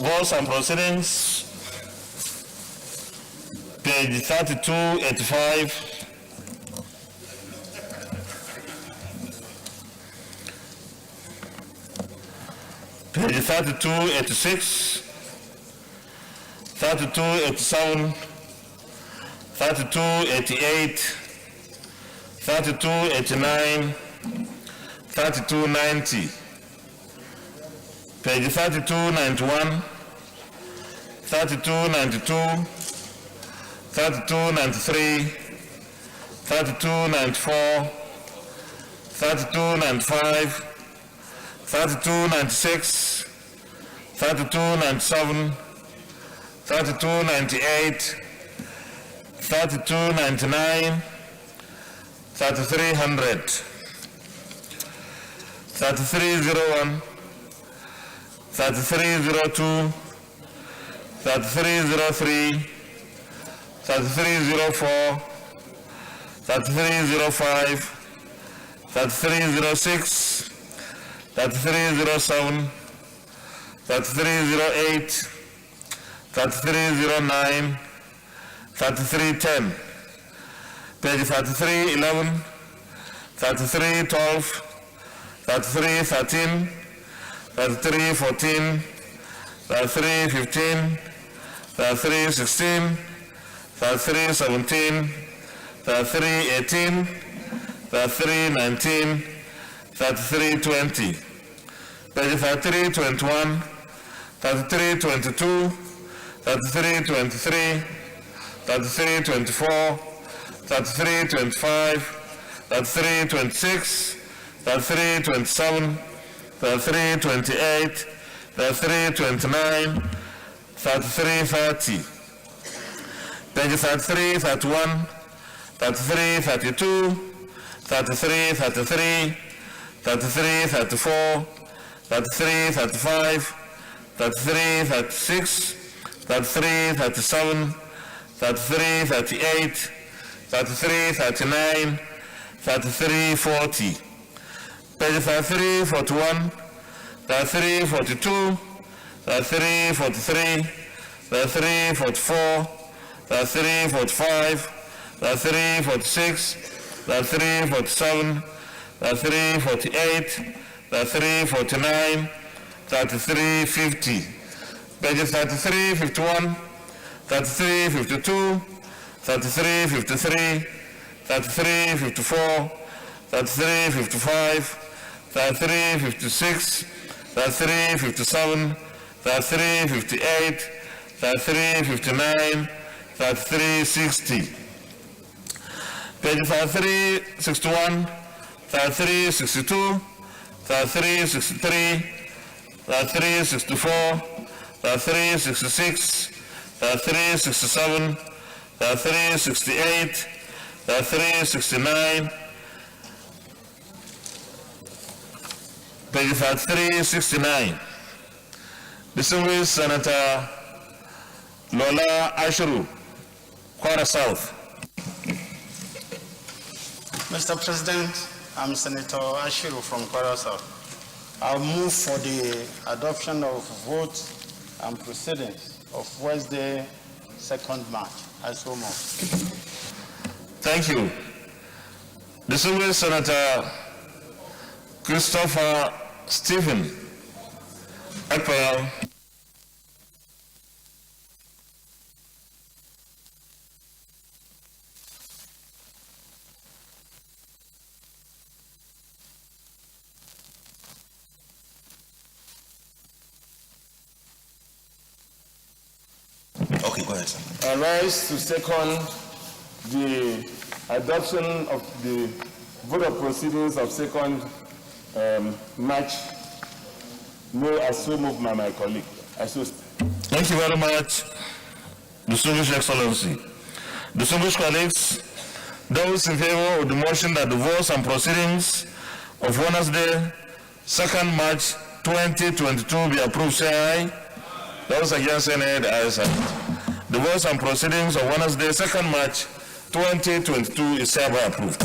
Votes and proceedings, page 3285. Page 3286, 3287, 3288, 3289, 3290. Page 3291, 3292, 3293, 3294, 3295, 3296, 3297, 3298, 3299, 3300, 3301, 3302, 3303, 3304, 3305, 3306, 3307, 3308, 3309, 3310. Page 3311, 3312, 3313, 3314, 3315, 3316, 3317, 3318, 3319, 3320. Page 3321, 3322, 3323, 3324, 3325, 3326, 3327, 3328, 3329, 3330. Page 3331, 3332, 3333, 3334, 3335, 3336, 3337, 3338, 3339, 3340. Page 3341, 3342, 3343, 3344, 3345, 3346, 3347, 3348, 3349, 3350. Pages 3351, 3352, 3353, 3354, 3355, 3356, 3357, 3358, 3359, 3360. Page 3361, 3362, 3363, 3364, 3366, 3367, 3368, 3369. Page 3369. Distinguished Senator Lola Ashiru, Kwara South. Mr. President, I'm Senator Ashiru from Kwara South. I'll move for the adoption of votes and proceedings of Wednesday, 2nd March. I so move. Thank you. Distinguished Senator Christopher Stephen Ekpel. Okay, go ahead, sir. I rise to second the adoption of the vote of proceedings of 2nd March. No, I so move by my colleague. Thank you very much, Distinguished Excellency. Distinguished colleagues, those in favor of the motion that the votes and proceedings of Wednesday, 2nd March 2022 be approved, say aye. Those against any head, ayes have it. The votes and proceedings of Wednesday, 2nd March 2022 is hereby approved.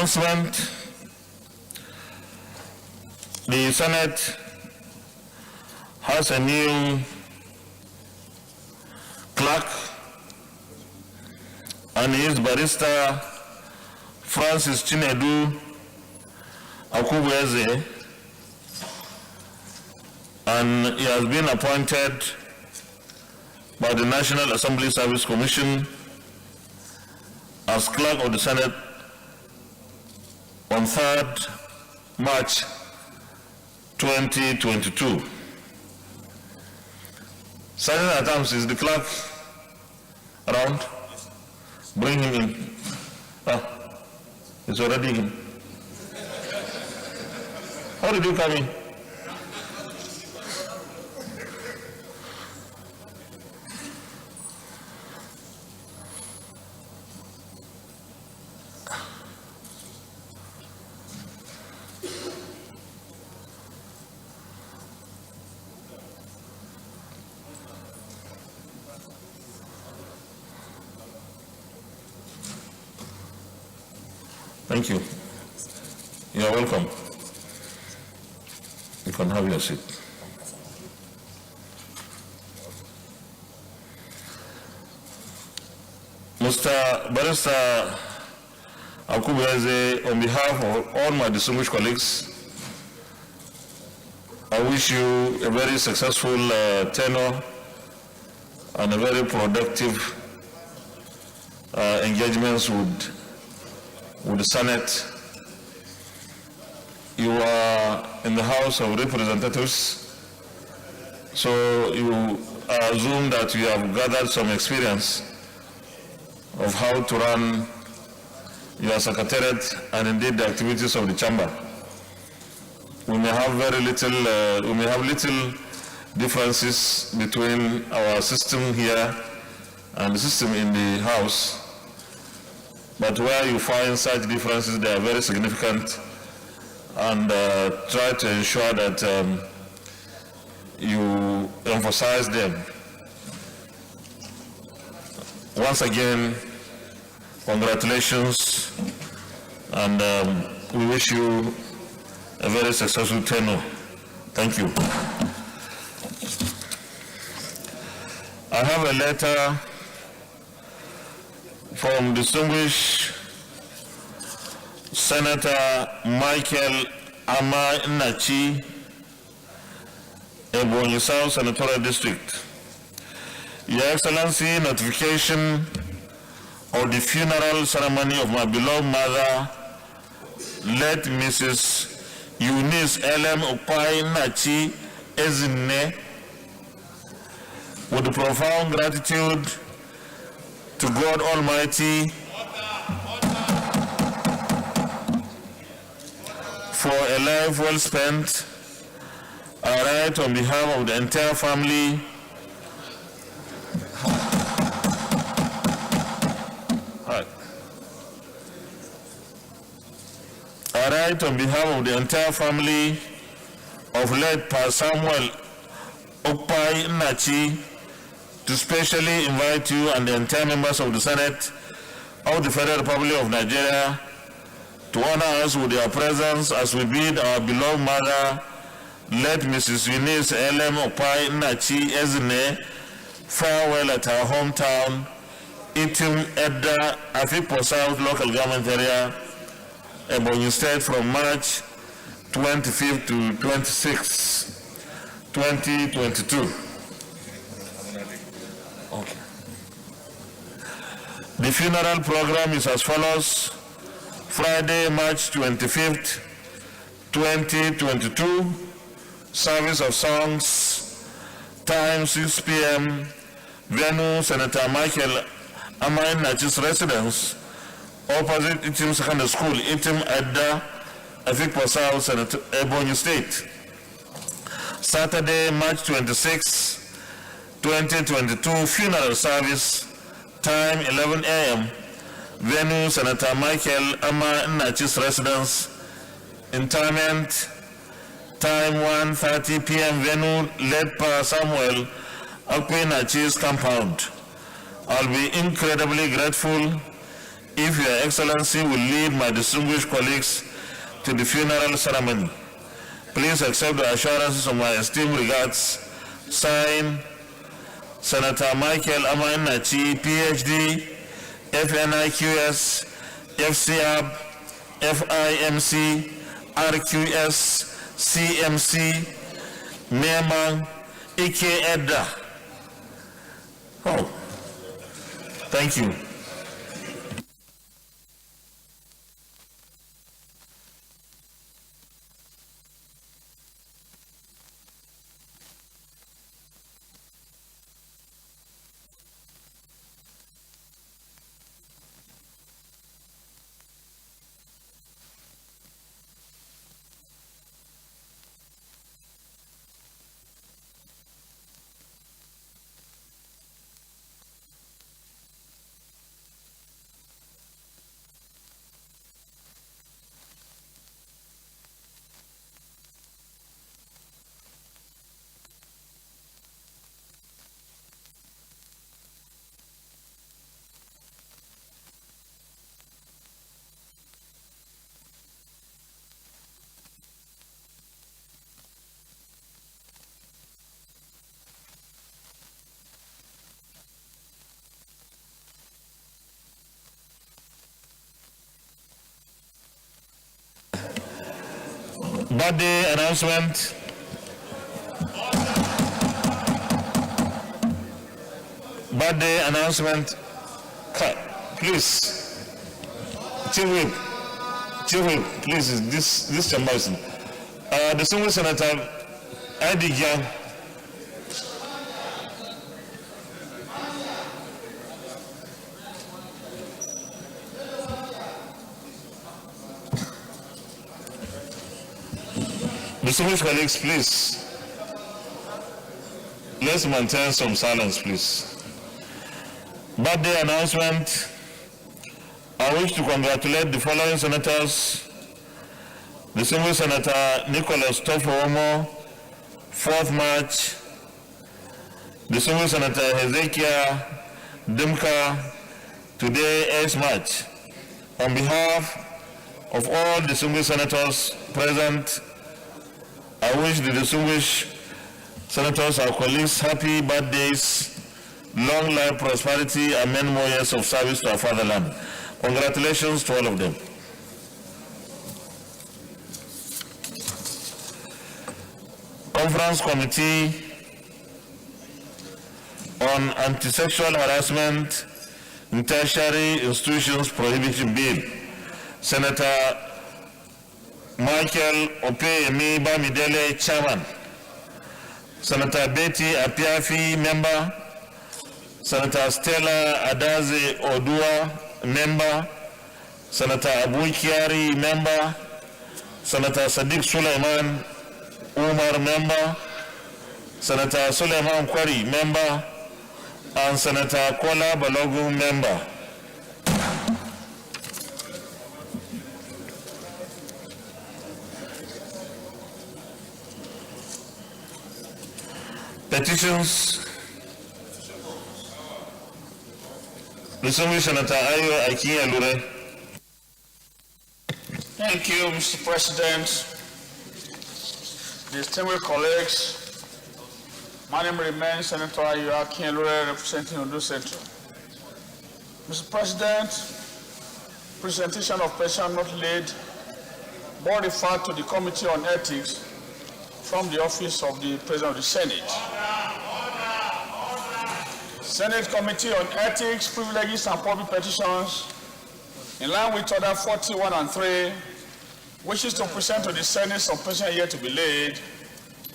announcement. The Senate has a new clerk, and he is Barrister Francis Chinedu Akubweze, and he has been appointed by the National Assembly Service Commission as clerk of the Senate on 3rd March 2022. Sergeant at Arms, is the clerk around? Bring him in. It's already in. How did you come in? Thank you. You are welcome. You can have your seat. Mr. Barrister Akubweze, on behalf of all my distinguished colleagues, I wish you a very successful tenure and a very productive engagements with the Senate. You are in the House of Representatives, so you assume that you have gathered some experience of how to run your secretariat and indeed the activities of the chamber. We may have little differences between our system here and the system in the House, but where you find such differences, they are very significant, and try to ensure that you emphasize them. Once again, congratulations, and we wish you a very successful tenure. Thank you. I have a letter from distinguished Senator Michael Ama-Nachi, Ebonyi South Senatorial District. Your Excellency, notification of the funeral ceremony of my beloved mother, late Mrs. Eunice L.M. Opai-Nachi Ezine, with profound gratitude to God Almighty for a life well spent. I write on behalf of the entire family of late Pa Samuel Opai-Nachi to specially invite you and the entire members of the Senate of the Federal Republic of Nigeria to honor us with their presence as we bid our beloved mother, late Mrs. Eunice L.M. Opai-Nachi Ezine, farewell at her hometown, Itim Edda, Afikpo South Local Government Area, Ebonyi State, from March 25th to 26th, 2022. Okay. The funeral program is as follows. Friday, March 25th, 2022, service of songs, time 6 p.m., venue Senator Michael Ama-Nachi's residence, opposite Itim Secondary School, Itim Edda, Afikpo South, Ebonyi State. Saturday, March 26, 2022, funeral service, time 11 a.m., venue Senator Michael Ama-Nachi's residence. Interment, time 1:30 p.m., venue late Pa Samuel Opai-Nachi's compound. I'll be incredibly grateful if Your Excellency will lead my distinguished colleagues to the funeral ceremony. Please accept the assurances of my esteemed regards. Signed, Senator Michael Amainachi, PhD, FNIQS, FCAB, FIMC, RQS, CMC, Memang, Ike Edda. Oh, thank you. Birthday announcement. Birthday announcement. Please, Chief Whip, please, this chamber is the single senator, Adi Young. Distinguished colleagues, please, let's maintain some silence, please. Birthday announcement. I wish to congratulate the following senators. Distinguished Senator Nicholas Tofomo, 4th March. Distinguished Senator Hezekiah Dimka, today 8th March. On behalf of all distinguished senators present, I wish the distinguished senators, our colleagues, happy birthdays, long life, prosperity, and many more years of service to our fatherland. Congratulations to all of them. Conference Committee on Anti-Sexual Harassment in Tertiary Institutions Prohibition Bill. Senator Michael Opeyemi Bamidele, Chairman. Senator Betty Apiafi, Member. Senator Stella Adaze Odua, Member. Senator Abu Kiari, Member. Senator Sadiq Suleiman Umar, Member. Senator Suleiman Kwari, Member. And Senator Kola Balogu, Member. Petitions. Distinguished Senator Ayo Akinye-Lure. Thank you, Mr. President. Distinguished colleagues, my name remains Senator Ayo Akinye-Lure, representing Ondo Central. Mr. President, presentation of petition not laid, but referred to the Committee on Ethics from the Office of the President of the Senate. Senate Committee on Ethics, Privileges and Public Petitions, in line with Order 41 and 3, wishes to present to the Senate some petition yet to be laid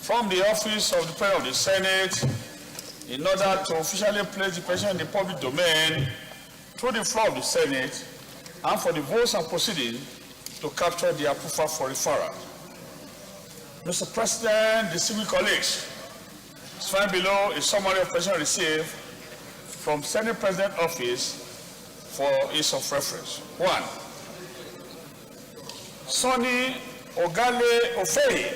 from the Office of the President of the Senate in order to officially place the petition in the public domain through the floor of the Senate and for the votes and proceedings to capture the approval for referral. Mr. President, distinguished colleagues, found below a summary of petitions received from Senate President Office for ease of reference. 1. Sonny Ogale Ofei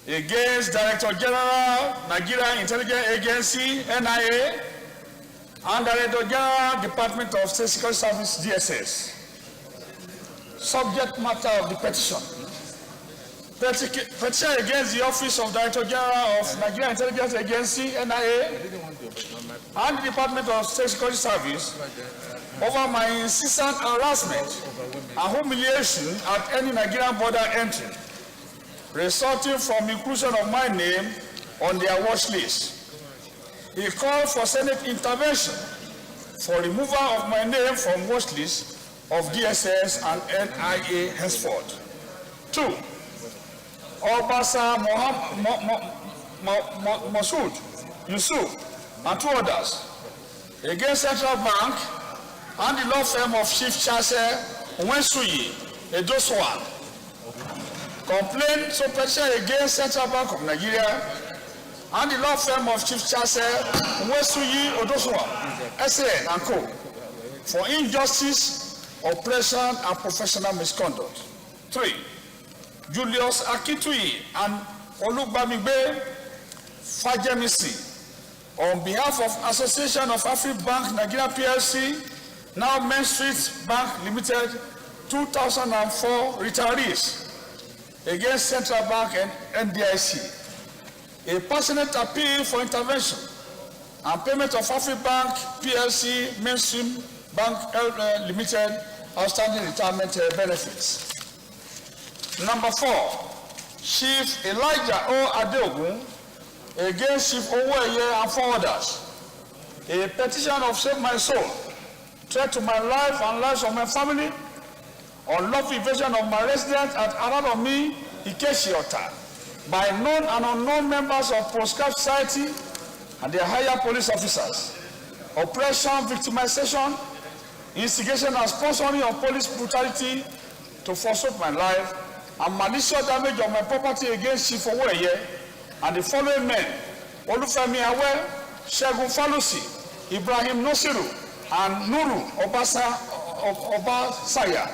against Director General, Nigeria Intelligence Agency, NIA, and Director General, Department of State Security Service, DSS. Subject matter of the petition. Petition against the Office of Director General of Nigeria Intelligence Agency, NIA, and the Department of State Security Service over my incessant harassment and humiliation at any Nigerian border entry, resulting from inclusion of my name on their watch list. He called for Senate intervention for removal of my name from watch list of DSS and NIA henceforth. 2. Obasa Masood Yusuf and 2 others against Central Bank and the law firm of Chief Chancellor Wensuyi Edoswan. Complaint petition against Central Bank of Nigeria and the law firm of Chief Chancellor Wensuyi Edoswan, SAN and Co. for injustice, oppression, and professional misconduct. 3. Julius Akintui and Olugbamigbe Fajemisi on behalf of Association of Afribank Nigeria PLC, now Main Street Bank Limited, 2004 retirees against Central Bank and NDIC. A passionate appeal for intervention and payment of Afribank PLC Mainstream Bank Limited outstanding retirement benefits. Number 4, Chief Elijah O. Adeogun against Chief Oweye and 4 others. A petition of Save My Soul, threat to my life and lives of my family, unlawful invasion of my residence at Araromi, Ikeshiota, by known and unknown members of proscribed society and their higher police officers, oppression, victimization, instigation and sponsoring of police brutality to frustrate my life, and malicious damage of my property against Chief Oweye and the following men: Olufemi Awe, Segun Falusi, Ibrahim Nosiru, and Nuru Obasaya,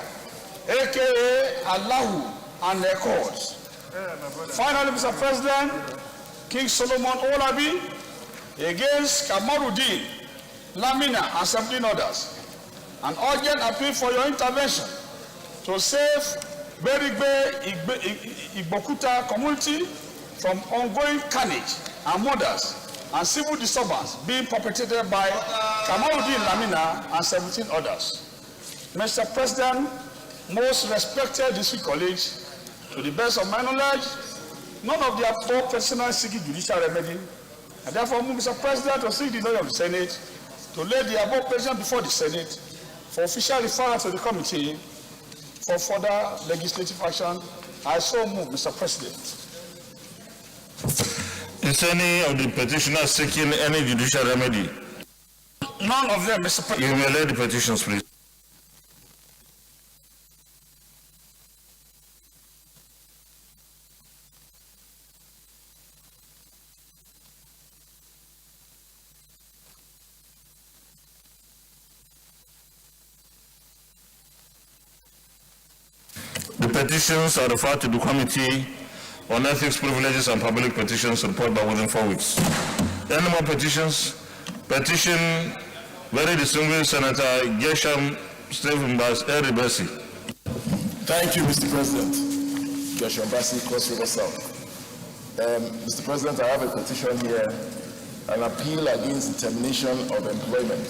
aka Allahu and their courts. Finally, Mr. President, King Solomon Olabi against Kamarudin, Lamina, and 17 others. An urgent appeal for your intervention to save Berigbe Igbokuta community from ongoing carnage and murders and civil disturbance being perpetrated by Kamarudin Lamina and 17 others. Mr. President, most respected district colleagues, to the best of my knowledge, none of the above personally seeking judicial remedy, and therefore move, Mr. President, to seek the knowledge of the Senate to lay the above petition before the Senate for official referral to the committee for further legislative action. I so move, Mr. President. Is any of the petitioners seeking any judicial remedy? None of them, Mr. President. You may lay the petitions, please. The petitions are referred to the Committee on Ethics, Privileges, and Public Petitions report by within 4 weeks. Any more petitions? Petition, very distinguished Senator Gesham Stephen Eribesi. Thank you, Mr. President. Gesham Bassi, Cross River South. Mr. President, I have a petition here, an appeal against the termination of employment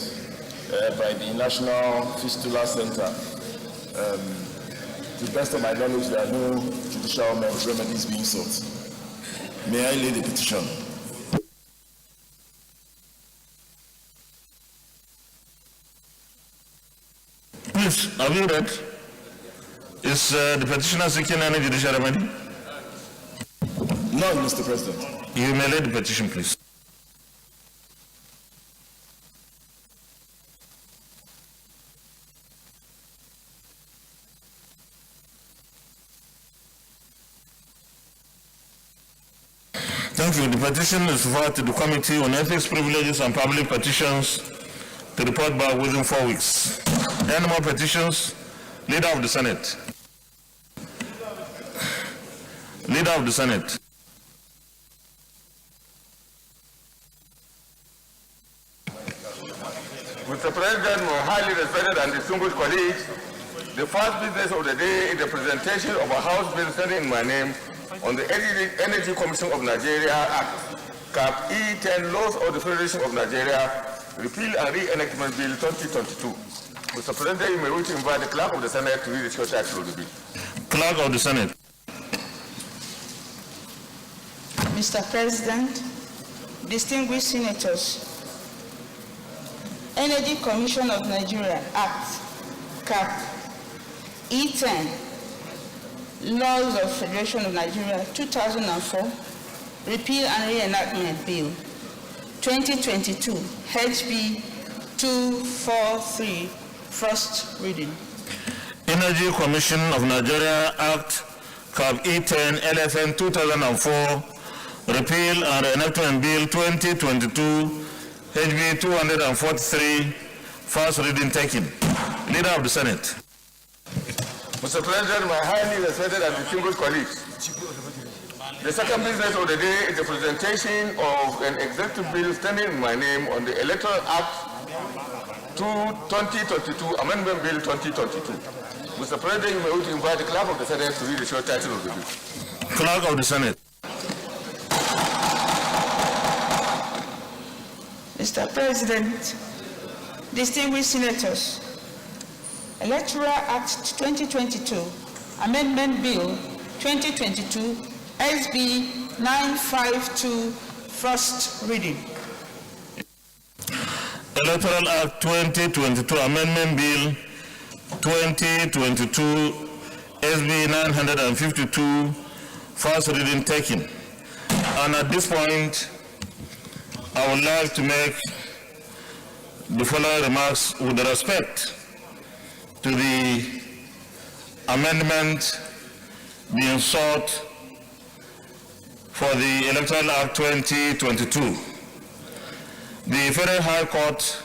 by the National Fistula Center. To the best of my knowledge, there are no judicial remedies being sought. May I lay the petition? Please, have you read? Is the petitioner seeking any judicial remedy? No, Mr. President. You may lay the petition, please. Thank you. The petition is referred to the Committee on Ethics, Privileges, and Public Petitions to report back within 4 weeks. Any more petitions? Leader of the Senate. Leader of the Senate. respected and distinguished colleagues, the first business of the day is the presentation of a House bill standing in my name on the Energy Commission of Nigeria Act, Cap E10, Laws of the Federation of Nigeria, Repeal and Re-enactment Bill 2022. Mr. President, you may wish to invite the Clerk of the Senate to read the short title of the bill. Clerk of the Senate. Mr. President, distinguished senators, Energy Commission of Nigeria Act, Cap E10, Laws of Federation of Nigeria 2004, Repeal and Reenactment Bill 2022, HB 243, first reading. Energy Commission of Nigeria Act, Cap E10, LFN 2004, Repeal and Reenactment Bill 2022, HB 243, first reading taken. Leader of the Senate. Mr. President, my highly respected and distinguished colleagues, the second business of the day is the presentation of an executive bill standing in my name on the Electoral Act 2022, Amendment Bill 2022. Mr. President, you may wish to invite the Clerk of the Senate to read the short title of the bill. Clerk of the Senate. Mr. President, distinguished senators, Electoral Act 2022, Amendment Bill 2022, SB 952, first reading. Electoral Act 2022, Amendment Bill 2022, SB 952, first reading taken. And at this point, I would like to make the following remarks with respect to the amendment being sought for the Electoral Act 2022. The Federal High Court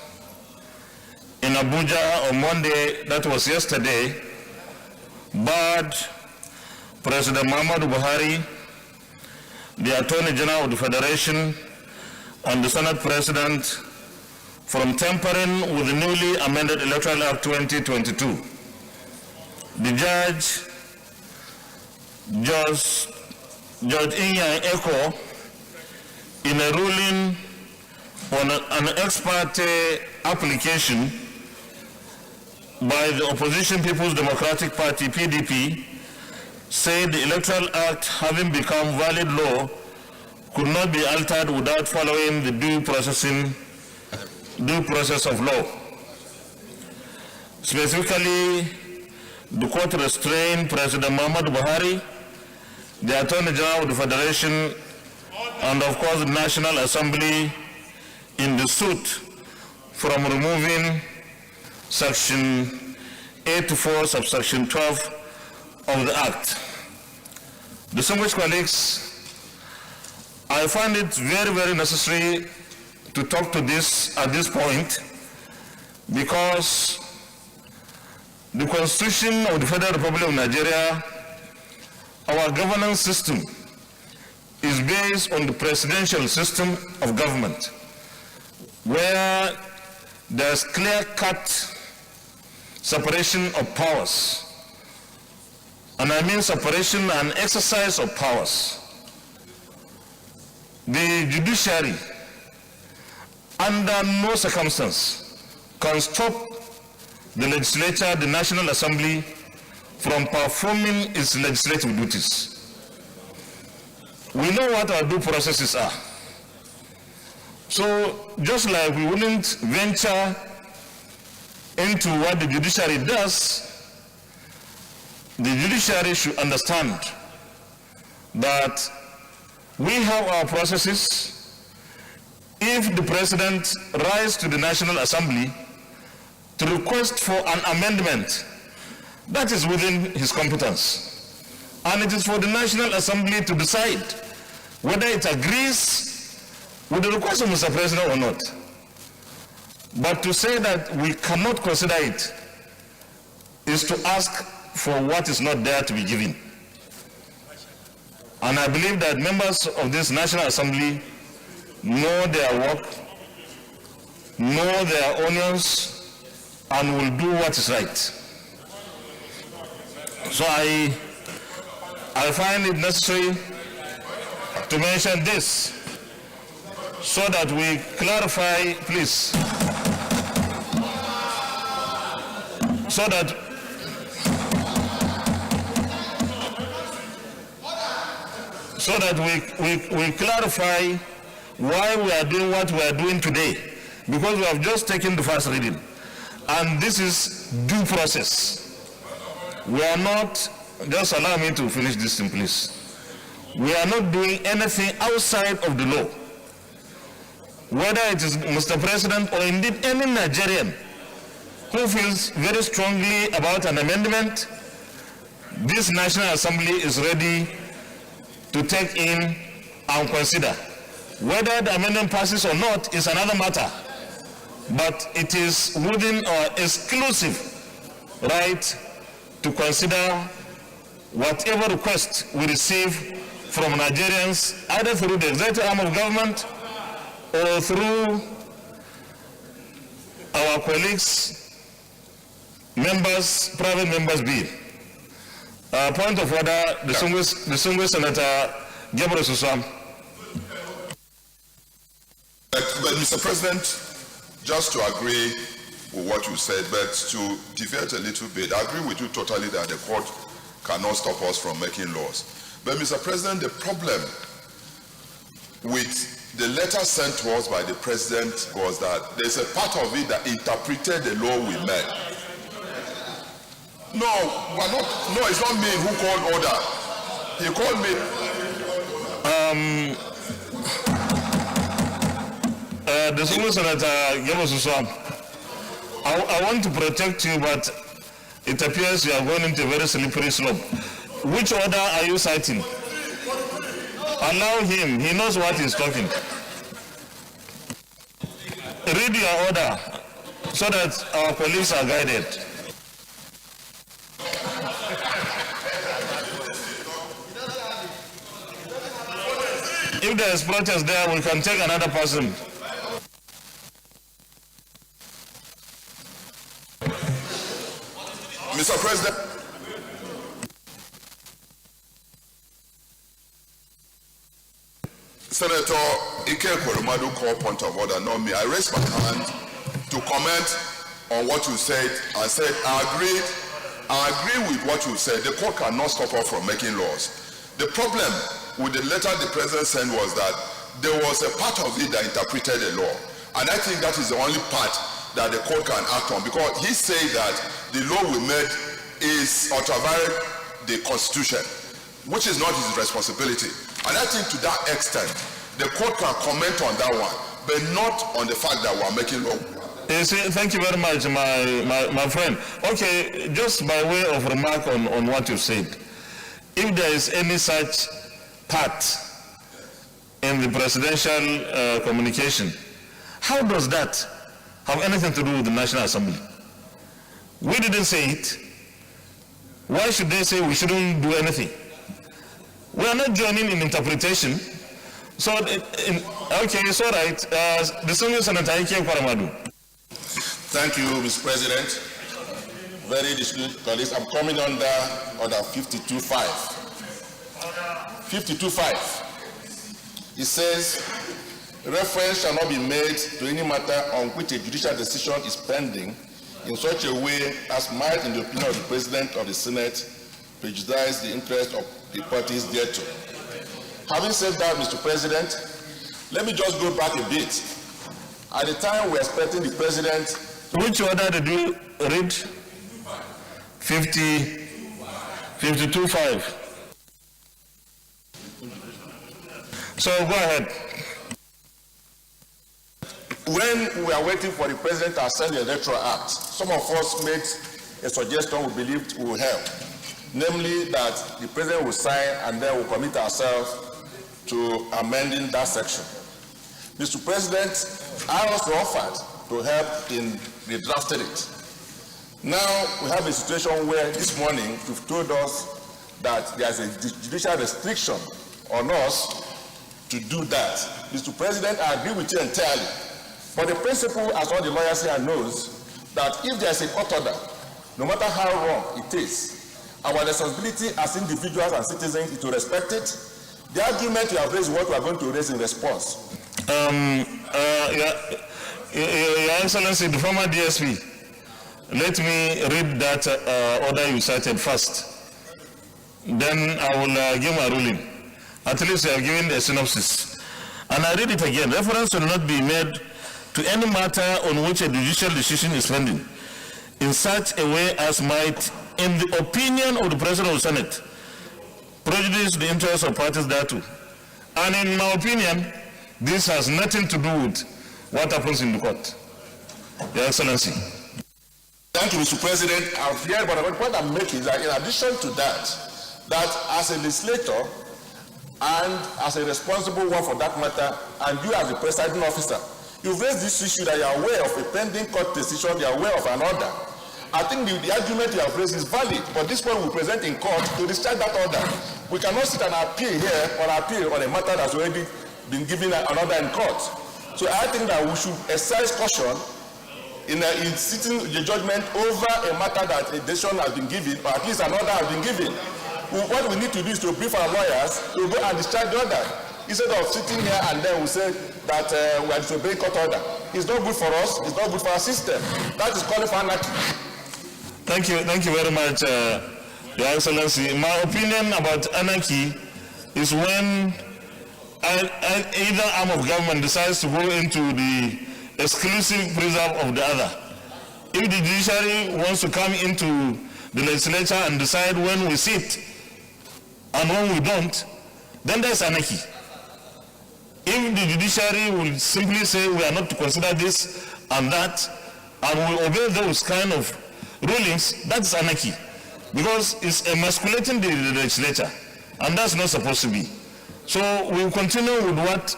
in Abuja on Monday, that was yesterday, barred President Muhammadu Buhari, the Attorney General of the Federation, and the Senate President from tampering with the newly amended Electoral Act 2022. The Judge Inya Eko, in a ruling on an ex parte application by the Opposition People's Democratic Party, PDP, said the Electoral Act, having become valid law, could not be altered without following the due process of law. Specifically, the court restrained President Muhammadu Buhari, the Attorney General of the Federation, and of course the National Assembly in the suit from removing Section 8-4, subsection 12 of the Act. Distinguished colleagues, I find it very, very necessary to talk to this at this point because the Constitution of the Federal Republic of Nigeria, our governance system, is based on the presidential system of government, where there's clear-cut separation of powers. And I mean separation and exercise of powers. The judiciary, under no circumstance, can stop the legislature, the National Assembly, from performing its legislative duties. We know what our due processes are. So just like we wouldn't venture into what the judiciary does, the judiciary should understand that we have our processes. If the president rises to the National Assembly to request for an amendment, that is within his competence. And it is for the National Assembly to decide whether it agrees with the request of Mr. President or not. But to say that we cannot consider it is to ask for what is not there to be given. And I believe that members of this National Assembly know their work, know their onions, and will do what is right. So I find it necessary to mention this so that we clarify, please, so that we clarify why we are doing what we are doing today, because we have just taken the first reading, and this is due process. We are not, just allow me to finish this thing, please. We are not doing anything outside of the law. Whether it is Mr. President or indeed any Nigerian who feels very strongly about an amendment, this National Assembly is ready to take in and consider. Whether the amendment passes or not is another matter, but it is within our exclusive right to consider whatever request we receive from Nigerians, either through the executive arm of government or through our colleagues, members, private members bill. Point of order, distinguished Senator Gabriel Susam. But Mr. President, just to agree with what you said, but to deviate a little bit, I agree with you totally that the court cannot stop us from making laws. But Mr. President, the problem with the letter sent to us by the President was that there's a part of it that interpreted the law we made. No, we're not, no, it's not me who called order. He called me. The Senator Gabriel Susam, I want to protect you, but it appears you are going into a very slippery slope. Which order are you citing? Allow him, he knows what he's talking. Read your order so that our colleagues are guided. If there is protest there, we can take another person. Mr. President, Senator Ike Kweremadu called point of order, not me. I raised my hand to comment on what you said and said, I agree with what you said. The court cannot stop us from making laws. The problem with the letter the President sent was that there was a part of it that interpreted the law. And I think that is the only part that the court can act on, because he said that the law we made is ultraviolate the Constitution, which is not his responsibility. And I think to that extent, the court can comment on that one, but not on the fact that we're making law. Thank you very much, my friend. Okay, just by way of remark on what you said, if there is any such part in the presidential communication, how does that have anything to do with the National Assembly? We didn't say it. Why should they say we shouldn't do anything? We are not joining in interpretation. So, okay, it's all right. The Senior Senator Ike Kweremadu. Thank you, Mr. President. Very distinguished colleagues, I'm coming under order 52.5. 52.5. It says, reference shall not be made to any matter on which a judicial decision is pending in such a way as might, in the opinion of the President of the Senate, prejudice the interest of the parties thereto. Having said that, Mr. President, let me just go back a bit. At the time we're expecting the President... Which order did you read? 52.5. So go ahead. When we are waiting for the President to send the Electoral Act, some of us made a suggestion we believed will help, namely that the President will sign and then we'll commit ourselves to amending that section. Mr. President, I also offered to help in redrafting it. Now we have a situation where this morning you've told us that there's a judicial restriction on us to do that. Mr. President, I agree with you entirely. But the principle, as all the lawyers here knows, that if there is a court order, no matter how wrong it is, our responsibility as individuals and citizens is to respect it. The argument you have raised is what we are going to raise in response. Your Excellency, the former DSP, let me read that order you cited first. Then I will give my ruling. At least you have given a synopsis. And I read it again. Reference will not be made to any matter on which a judicial decision is pending in such a way as might, in the opinion of the President of the Senate, prejudice the interests of parties thereto. And in my opinion, this has nothing to do with what happens in the court. Your Excellency. Thank you, Mr. President. I've heard, but the point I'm making is that in addition to that as a legislator and as a responsible one for that matter, and you as the presiding officer, you've raised this issue that you are aware of a pending court decision, you are aware of an order. I think the argument you have raised is valid, but this one will present in court to discharge that order. We cannot sit and appeal here or appeal on a matter that's already been given an order in court. So I think that we should exercise caution in sitting the judgment over a matter that a decision has been given, or at least an order has been given. What we need to do is to brief our lawyers to go and discharge the order. Instead of sitting here and then we say that we are disobeying court order. It's not good for us, it's not good for our system. That is calling for anarchy. Thank you very much, Your Excellency. My opinion about anarchy is when either arm of government decides to go into the exclusive preserve of the other. If the judiciary wants to come into the legislature and decide when we sit and when we don't, then there's anarchy. If the judiciary will simply say we are not to consider this and that, and we obey those kind of rulings, that's anarchy. Because it's emasculating the legislature, and that's not supposed to be. So we will continue with what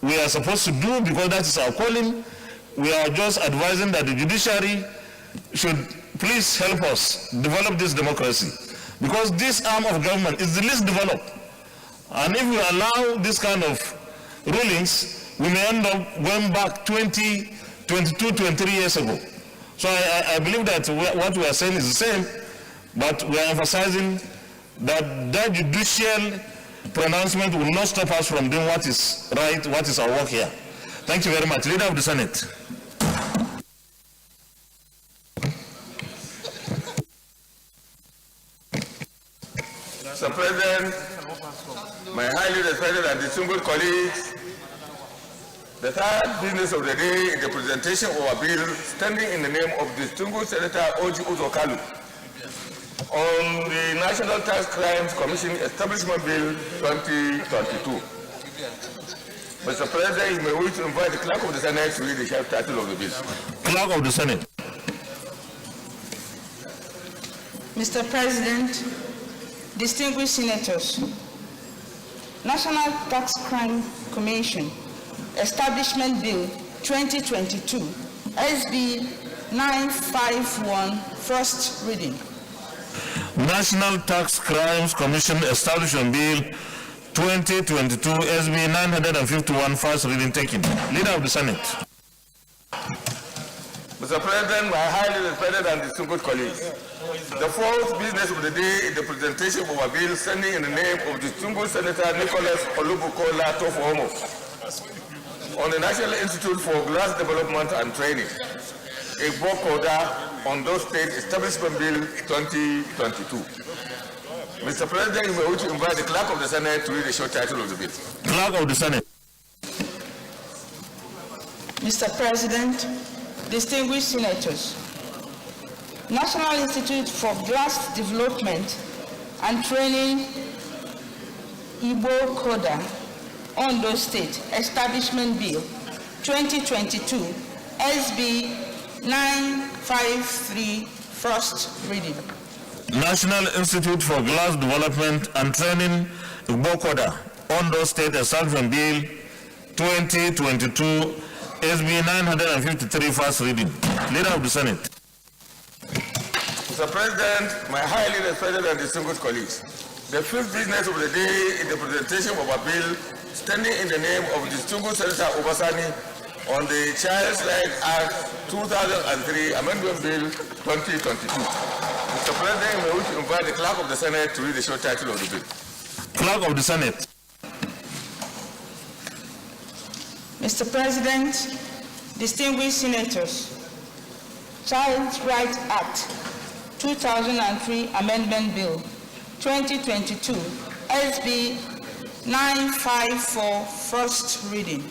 we are supposed to do because that is our calling. We are just advising that the judiciary should please help us develop this democracy. Because this arm of government is the least developed. And if we allow this kind of rulings, we may end up going back 20, 22, 23 years ago. So I believe that what we are saying is the same, but we are emphasizing that that judicial pronouncement will not stop us from doing what is right, what is our work here. Thank you very much. Leader of the Senate. Mr. President, my highly respected and distinguished colleagues, the third business of the day is the presentation of a bill standing in the name of distinguished Senator Oji Uzokalu on the National Tax Crimes Commission Establishment Bill 2022. Mr. President, you may wish to invite the Clerk of the Senate to read the short title of the bill. Clerk of the Senate. Mr. President, distinguished senators, National Tax Crime Commission Establishment Bill 2022, SB 951, first reading. National Tax Crimes Commission Establishment Bill 2022, SB 951, first reading taken. Leader of the Senate. Mr. President, my highly respected and distinguished colleagues, the fourth business of the day is the presentation of a bill standing in the name of distinguished Senator Nicholas Olubukola Tofohomo on the National Institute for Glass Development and Training, a book order on those state establishment bill 2022. Mr. President, you may wish to invite the Clerk of the Senate to read the short title of the bill. Clerk of the Senate. Mr. President, distinguished senators, National Institute for Glass Development and Training, Igbo Koda, Ondo State Establishment Bill 2022, SB 953, first reading. National Institute for Glass Development and Training, Igbo Koda, Ondo State Establishment Bill 2022, SB 953, first reading. Leader of the Senate. Mr. President, my highly respected and distinguished colleagues, the fifth business of the day is the presentation of a bill standing in the name of distinguished Senator Obasani on the Child Rights Act 2003 Amendment Bill 2022. Mr. President, may we invite the Clerk of the Senate to read the short title of the bill. Clerk of the Senate. Mr. President, distinguished senators, Child Rights Act 2003 Amendment Bill 2022, SB 954, first reading.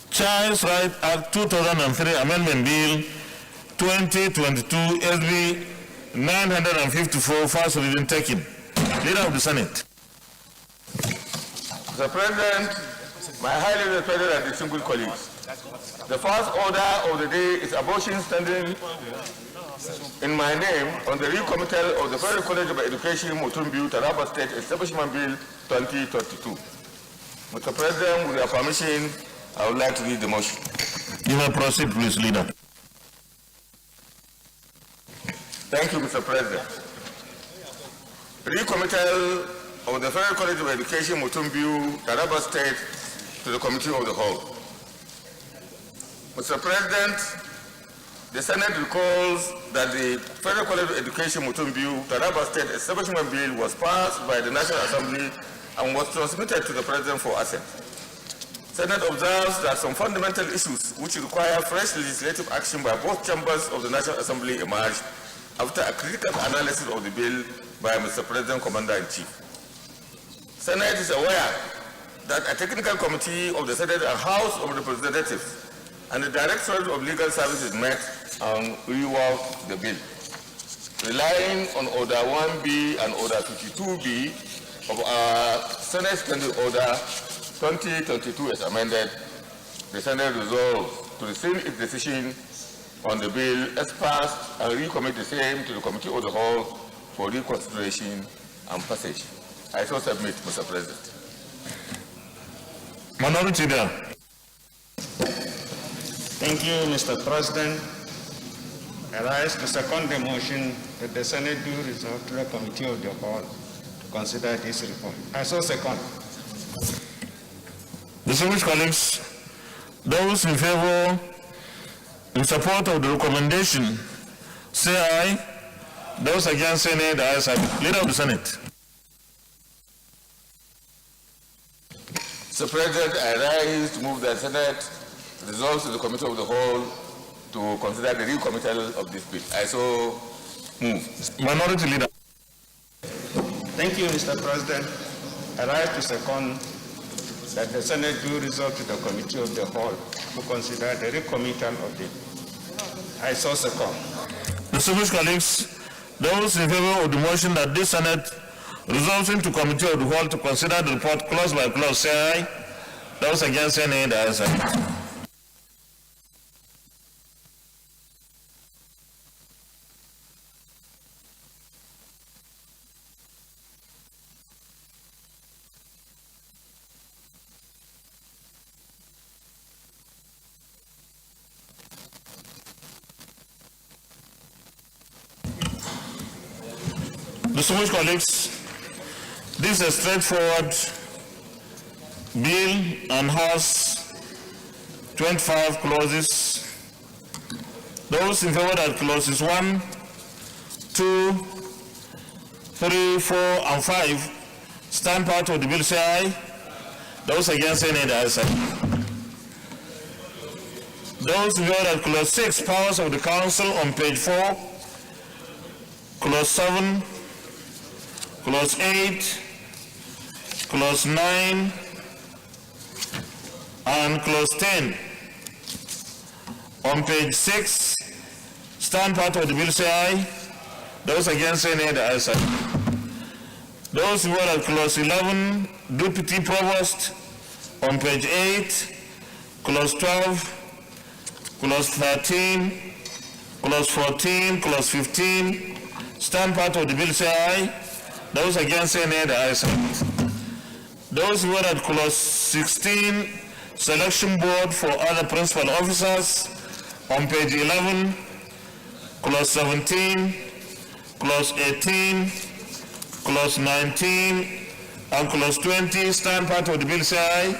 Child Rights Act 2003 Amendment Bill 2022, SB 954, first reading taken. Leader of the Senate. Mr. President, my highly respected and distinguished colleagues, the first order of the day is abortion standing in my name on the recommittal of the Federal College of Education, Mutumbiu, Taraba State Establishment Bill 2022. Mr. President, with your permission, I would like to read the motion. You may proceed, please, Leader. Thank you, Mr. President. Recommittal of the Federal College of Education, Mutumbiu, Taraba State to the Committee of the Whole. Mr. President, the Senate recalls that the Federal College of Education, Mutumbiu, Taraba State Establishment Bill was passed by the National Assembly and was transmitted to the President for assent. Senate observes that some fundamental issues which require fresh legislative action by both chambers of the National Assembly emerged after a critical analysis of the bill by Mr. President, Commander-in-Chief. Senate is aware that a technical committee of the Senate and House of Representatives and the Directorate of Legal Services met and reworked the bill. Relying on Order 1B and Order 52B of our Senate Standing Order 2022 as amended, the Senate resolved to rescind its decision on the bill as passed and recommit the same to the Committee of the Whole for reconsideration and passage. I so submit, Mr. President. Minority Leader. Thank you, Mr. President. I rise to second the motion that the Senate do resolve to the Committee of the Whole to consider this report. I so second. Distinguished colleagues, those in favor, in support of the recommendation, say aye. Those against, say nay. The ayes have it. Leader of the Senate. Mr. President, I rise to move that Senate resolves to the Committee of the Whole to consider the recommittal of this bill. I so move. Minority Leader. Thank you, Mr. President. I rise to second that the Senate do resolve to the Committee of the Whole to consider the recommittal of the bill. I so second. Distinguished colleagues, those in favor of the motion that this Senate resolves into Committee of the Whole to consider the report clause by clause, say aye. Those against, say nay. The ayes have it. Distinguished colleagues, this is a straightforward bill and has 25 clauses. Those in favor that clauses 1, 2, 3, 4, and 5 stand part of the bill, say aye. Those against, say nay. The ayes have it. Those in favor that clause 6, powers of the council on page 4, clause 7, clause 8, clause 9, and clause 10. On page 6, stand part of the bill, say aye. Those against, say nay. The ayes have it. Those who are at clause 11, Deputy Provost, on page 8, clause 12, clause 13, clause 14, clause 15, stand part of the bill, say aye. Those against, say nay. The ayes have it. Those who are at clause 16, Selection Board for other principal officers, on page 11, clause 17, clause 18, clause 19, On clause 20, stand part of the bill say aye.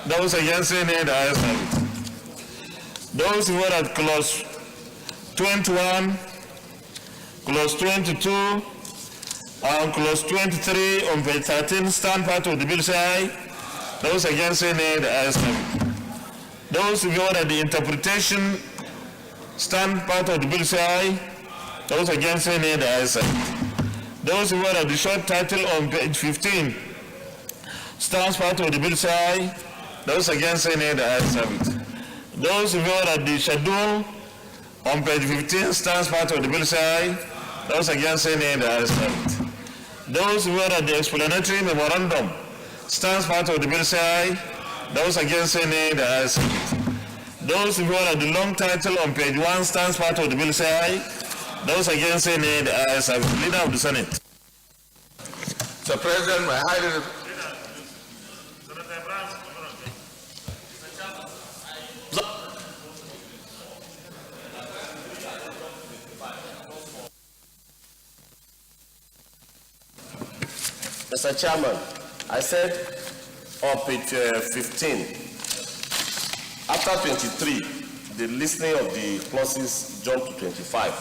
Those against say nay, the ayes have it. Those who vote at clause 21, clause 22, and clause 23 on page 13, stand part of the bill say aye. Those against say nay, the ayes have it. Those who vote at the interpretation, stand part of the bill say aye. Those against say nay, the ayes have it. Those who vote at the short title on page 15, stands part of the bill say aye. Those against say nay, the ayes have it. Those who vote at the schedule on page 15, stands part of the bill say aye. Those against say nay, the ayes have it. Those who vote at the explanatory memorandum, stands part of the bill say aye. Those against say nay, the ayes have it. Those who vote at the long title on page 1, stands part of the bill say aye. Those against say nay, the ayes have it. Leader of the Senate. Mr. President, my highly Mr. Chairman, I said on page 15, after 23, the listing of the clauses jumped to 25.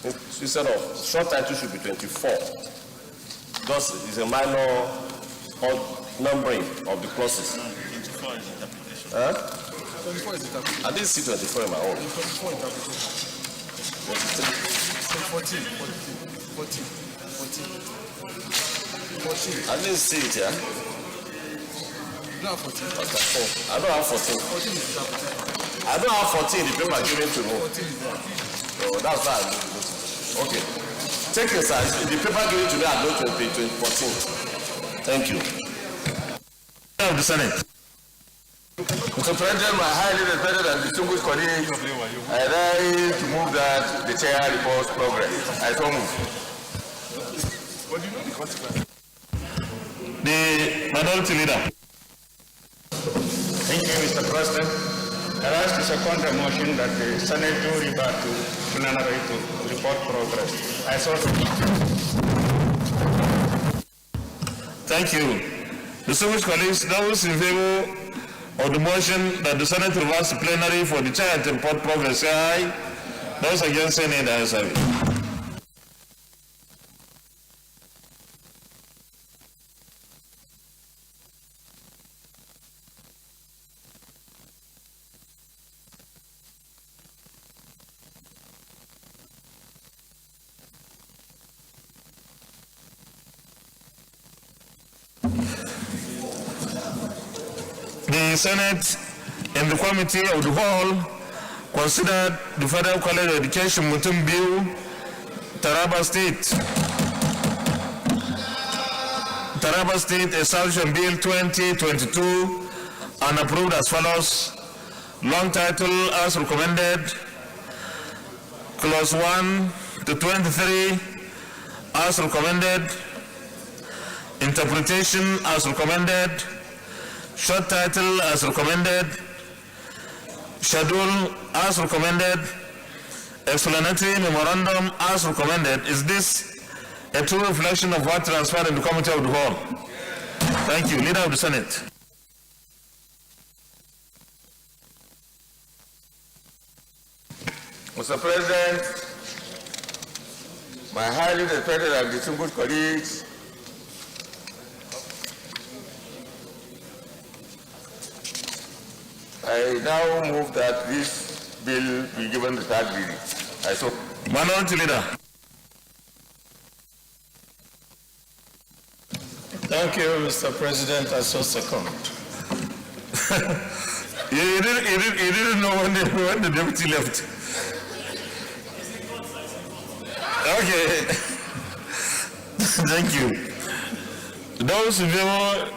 Instead of short title should be 24. Thus, it's a minor numbering of the clauses. 24 is interpretation. Huh? 24 is interpretation. I didn't see 24 in my own. 24 interpretation. 14. I didn't see it, yeah? You don't have 14. Okay, I don't have 14. 14 is interpretation. I don't have 14, the paper given to me. 14 is there. So that's why I don't know. Okay. Take it, sir. The paper given to me, I go to page 14. Thank you. Of the Senate. Mr. President, my highly respected and distinguished colleagues, I rise to move that the chair reports progress. I so move. But you know the consequence. The minority leader. Thank you, Mr. President. I rise to second the motion that the Senate do revert to plenary to report progress. I so Thank you. Distinguished colleagues, those in favor of the motion that the Senate reverts to plenary for the chair to report progress, say aye. Those against say nay, the ayes have it. The Senate and the Committee of the Whole considered the Federal College of Education Mutum Bill, Taraba State Establishment Bill 2022 and approved as follows. Long title as recommended, clause 1 to 23 as recommended, interpretation as recommended, short title as recommended, schedule as recommended, explanatory memorandum as recommended. Is this a true reflection of what transpired in the Committee of the Whole? Thank you. Leader of the Senate. Mr. President, my highly respected and distinguished colleagues, I now move that this bill be given the third reading. I so. Minority Leader. Thank you, Mr. President. I so second. you didn't know when the deputy left. Okay. Thank you. Those who favor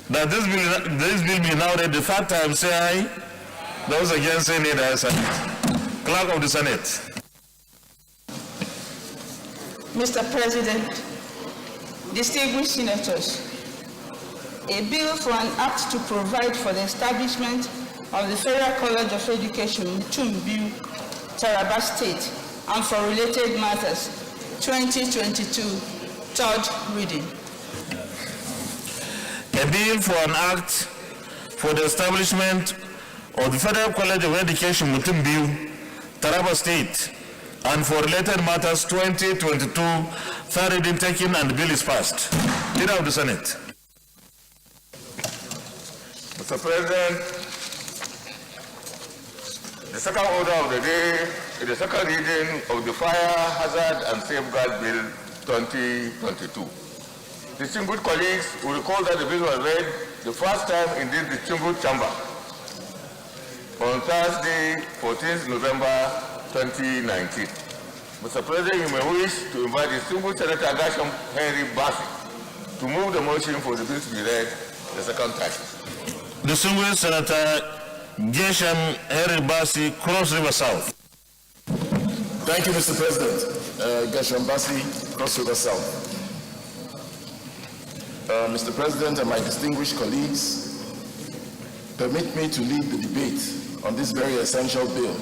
that this bill be now read the third time, say aye. Those against say nay, the ayes have it. Clerk of the Senate. Mr. President, distinguished senators, a bill for an act to provide for the establishment of the Federal College of Education, Mutumbiu, Taraba State, and for related matters, 2022, third reading. a bill for an act for the establishment of the Federal College of Education, Mutumbiu, Taraba State, and for related matters 2022, third reading taken, and the bill is passed. Leader of the Senate. Mr. President, the second order of the day is the second reading of the Fire Hazard and Safeguard Bill 2022. Distinguished colleagues will recall that the bill was read the first time in this distinguished chamber on Thursday, 14th November 2019. Mr. President, you may wish to invite distinguished Senator Gasham Henry Bassi to move the motion for the bill to be read the second time. Distinguished Senator Gesham Henry Bassi, Cross River South. Thank you, Mr. President. Gesham Bassi, Cross River South. Mr. President and my distinguished colleagues, permit me to lead the debate on this very essential bill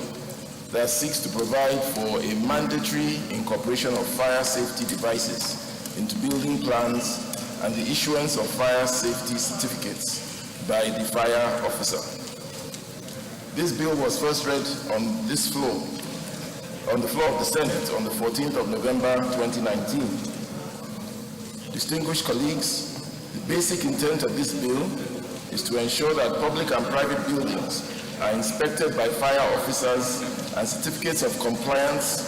that seeks to provide for a mandatory incorporation of fire safety devices into building plans and the issuance of fire safety certificates by the fire officer. This bill was first read on the floor of the Senate on the 14th of November 2019. Distinguished colleagues, the basic intent of this bill is to ensure that public and private buildings are inspected by fire officers and certificates of compliance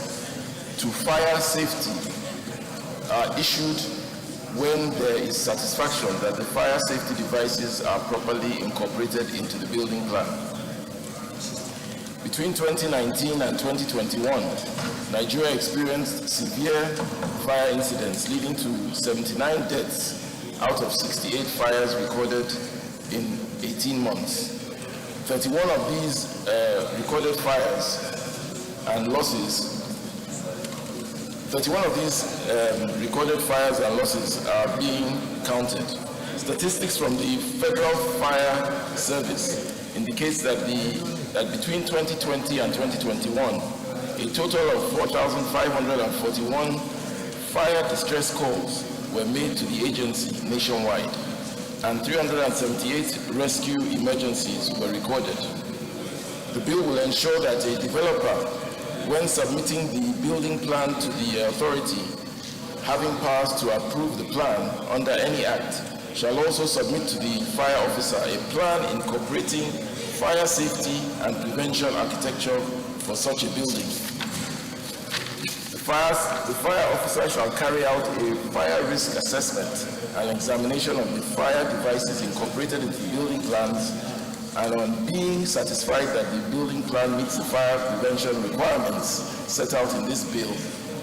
to fire safety are issued when there is satisfaction that the fire safety devices are properly incorporated into the building plan. Between 2019 and 2021, Nigeria experienced severe fire incidents leading to 79 deaths out of 68 fires recorded in 18 months. 31 of these recorded fires and losses, 31 of these recorded fires and losses are being counted. Statistics from the Federal Fire Service indicates that between 2020 and 2021, a total of 4,541 fire distress calls were made to the agency nationwide, and 378 rescue emergencies were recorded. The bill will ensure that a developer, when submitting the building plan to the authority having powers to approve the plan under any act, shall also submit to the fire officer a plan incorporating fire safety and prevention architecture for such a building. The fire officer shall carry out a fire risk assessment and examination of the fire devices incorporated into the building plans, and on being satisfied that the building plan meets the fire prevention requirements set out in this bill,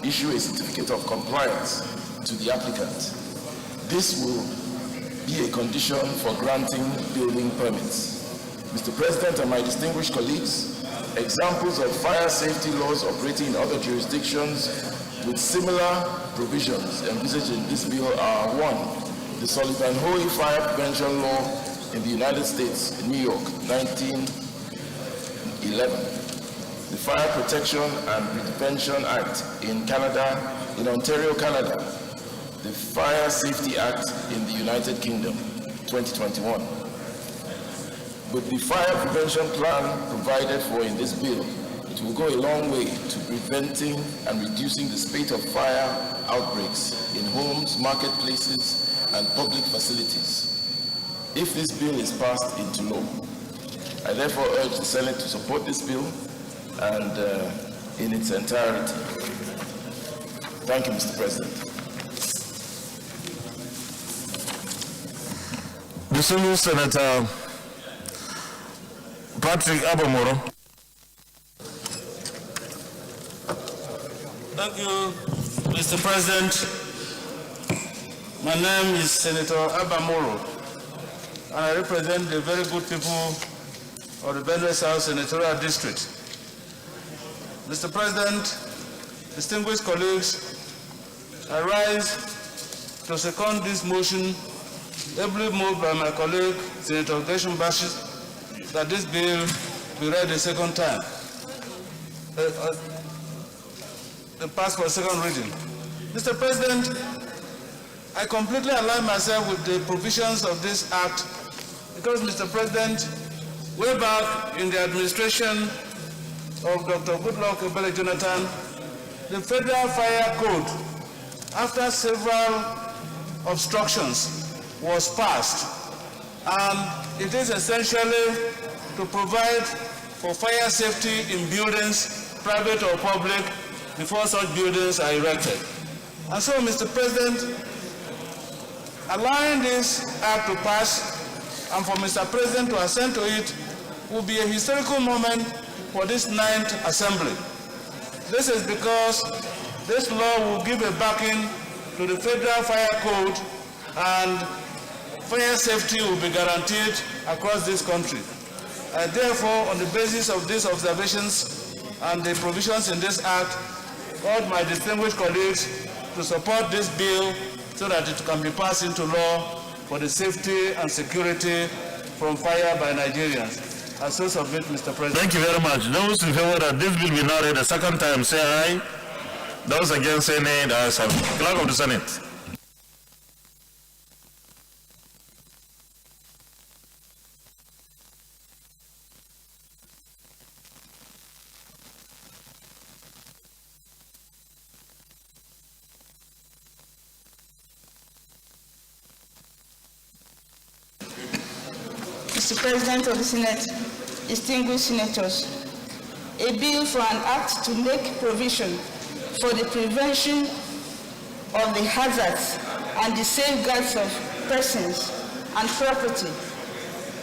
issue a certificate of compliance to the applicant. This will be a condition for granting building permits. Mr. President and my distinguished colleagues, examples of fire safety laws operating in other jurisdictions with similar provisions envisaged in this bill are: 1, the Sullivan-Hoey Fire Prevention Law in the United States, New York, 1911, the Fire Protection and Prevention Act in Ontario, Canada, the Fire Safety Act in the United Kingdom, 2021. With the fire prevention plan provided for in this bill, it will go a long way to preventing and reducing the spate of fire outbreaks in homes, marketplaces, and public facilities. If this bill is passed into law, I therefore urge the Senate to support this bill and in its entirety. Thank you, Mr. President. Distinguished Senator Patrick Abamoro. Thank you, Mr. President. My name is Senator Abamoro, and I represent the very good people of the Benue South Senatorial District. Mr. President, distinguished colleagues, I rise to second this motion, ably moved by my colleague, Senator Gesham Bassi, that this bill be read a second time. Pass for second reading. Mr. President, I completely align myself with the provisions of this act because, Mr. President, way back in the administration of Dr. Goodluck Ebele Jonathan, the Federal Fire Code, after several obstructions, was passed. And it is essentially to provide for fire safety in buildings, private or public, before such buildings are erected. And so, Mr. President, allowing this act to pass and for Mr. President to assent to it will be a historical moment for this 9th Assembly. This is because this law will give a backing to the Federal Fire Code and fire safety will be guaranteed across this country. Therefore, on the basis of these observations and the provisions in this act, I urge my distinguished colleagues to support this bill so that it can be passed into law for the safety and security from fire by Nigerians. I so submit, Mr. President. Thank you very much. Those in favor that this bill be now read a second time, say aye. Those against, say nay. The ayes have it. Clerk of the Senate. Mr. President of the Senate, distinguished senators, a bill for an act to make provision for the prevention of the hazards and the safeguards of persons and property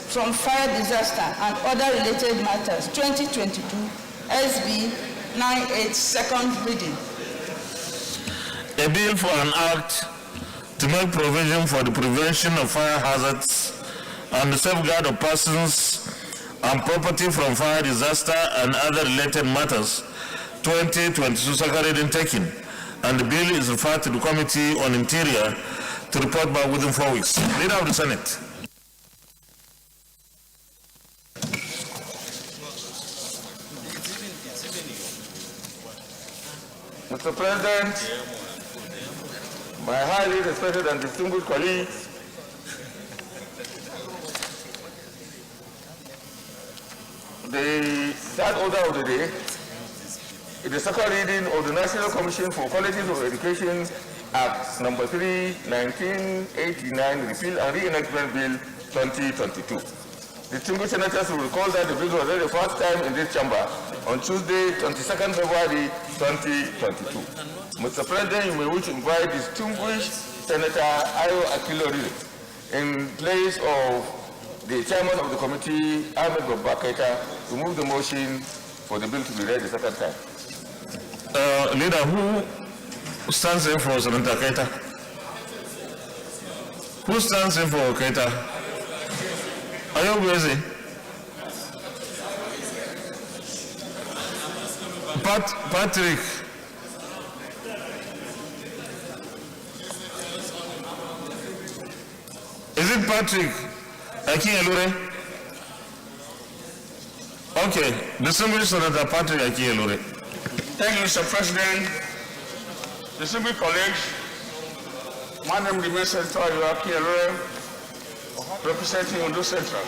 from fire disaster and other related matters, 2022, SB 98, second reading. A bill for an act to make provision for the prevention of fire hazards and the safeguard of persons and property from fire disaster and other related matters, 2022 second reading taken, and the bill is referred to the Committee on Interior to report back within 4 weeks. Leader of the Senate. Mr. President, my highly respected and distinguished colleagues, the third order of the day is the second reading of the National Commission for Colleges of Education Act number 3, 1989, Repeal and Reenactment Bill 2022. Distinguished senators will recall that the bill was read the first time in this chamber on Tuesday, 22nd February 2022. Mr. President, you may wish to invite distinguished Senator Ayo Akilori in place of the chairman of the committee, Ahmed Babaketa, to move the motion for the bill to be read the second time. Leader, who stands in for Senator Keita? Who stands in for Keita? Are you busy? Patrick. Is it Patrick Akin-Elure? Okay, distinguished Senator Patrick Akin-Elure. Thank you, Mr. President. Distinguished colleagues, my name remains Senator Akin-Elure, representing Ondo Central.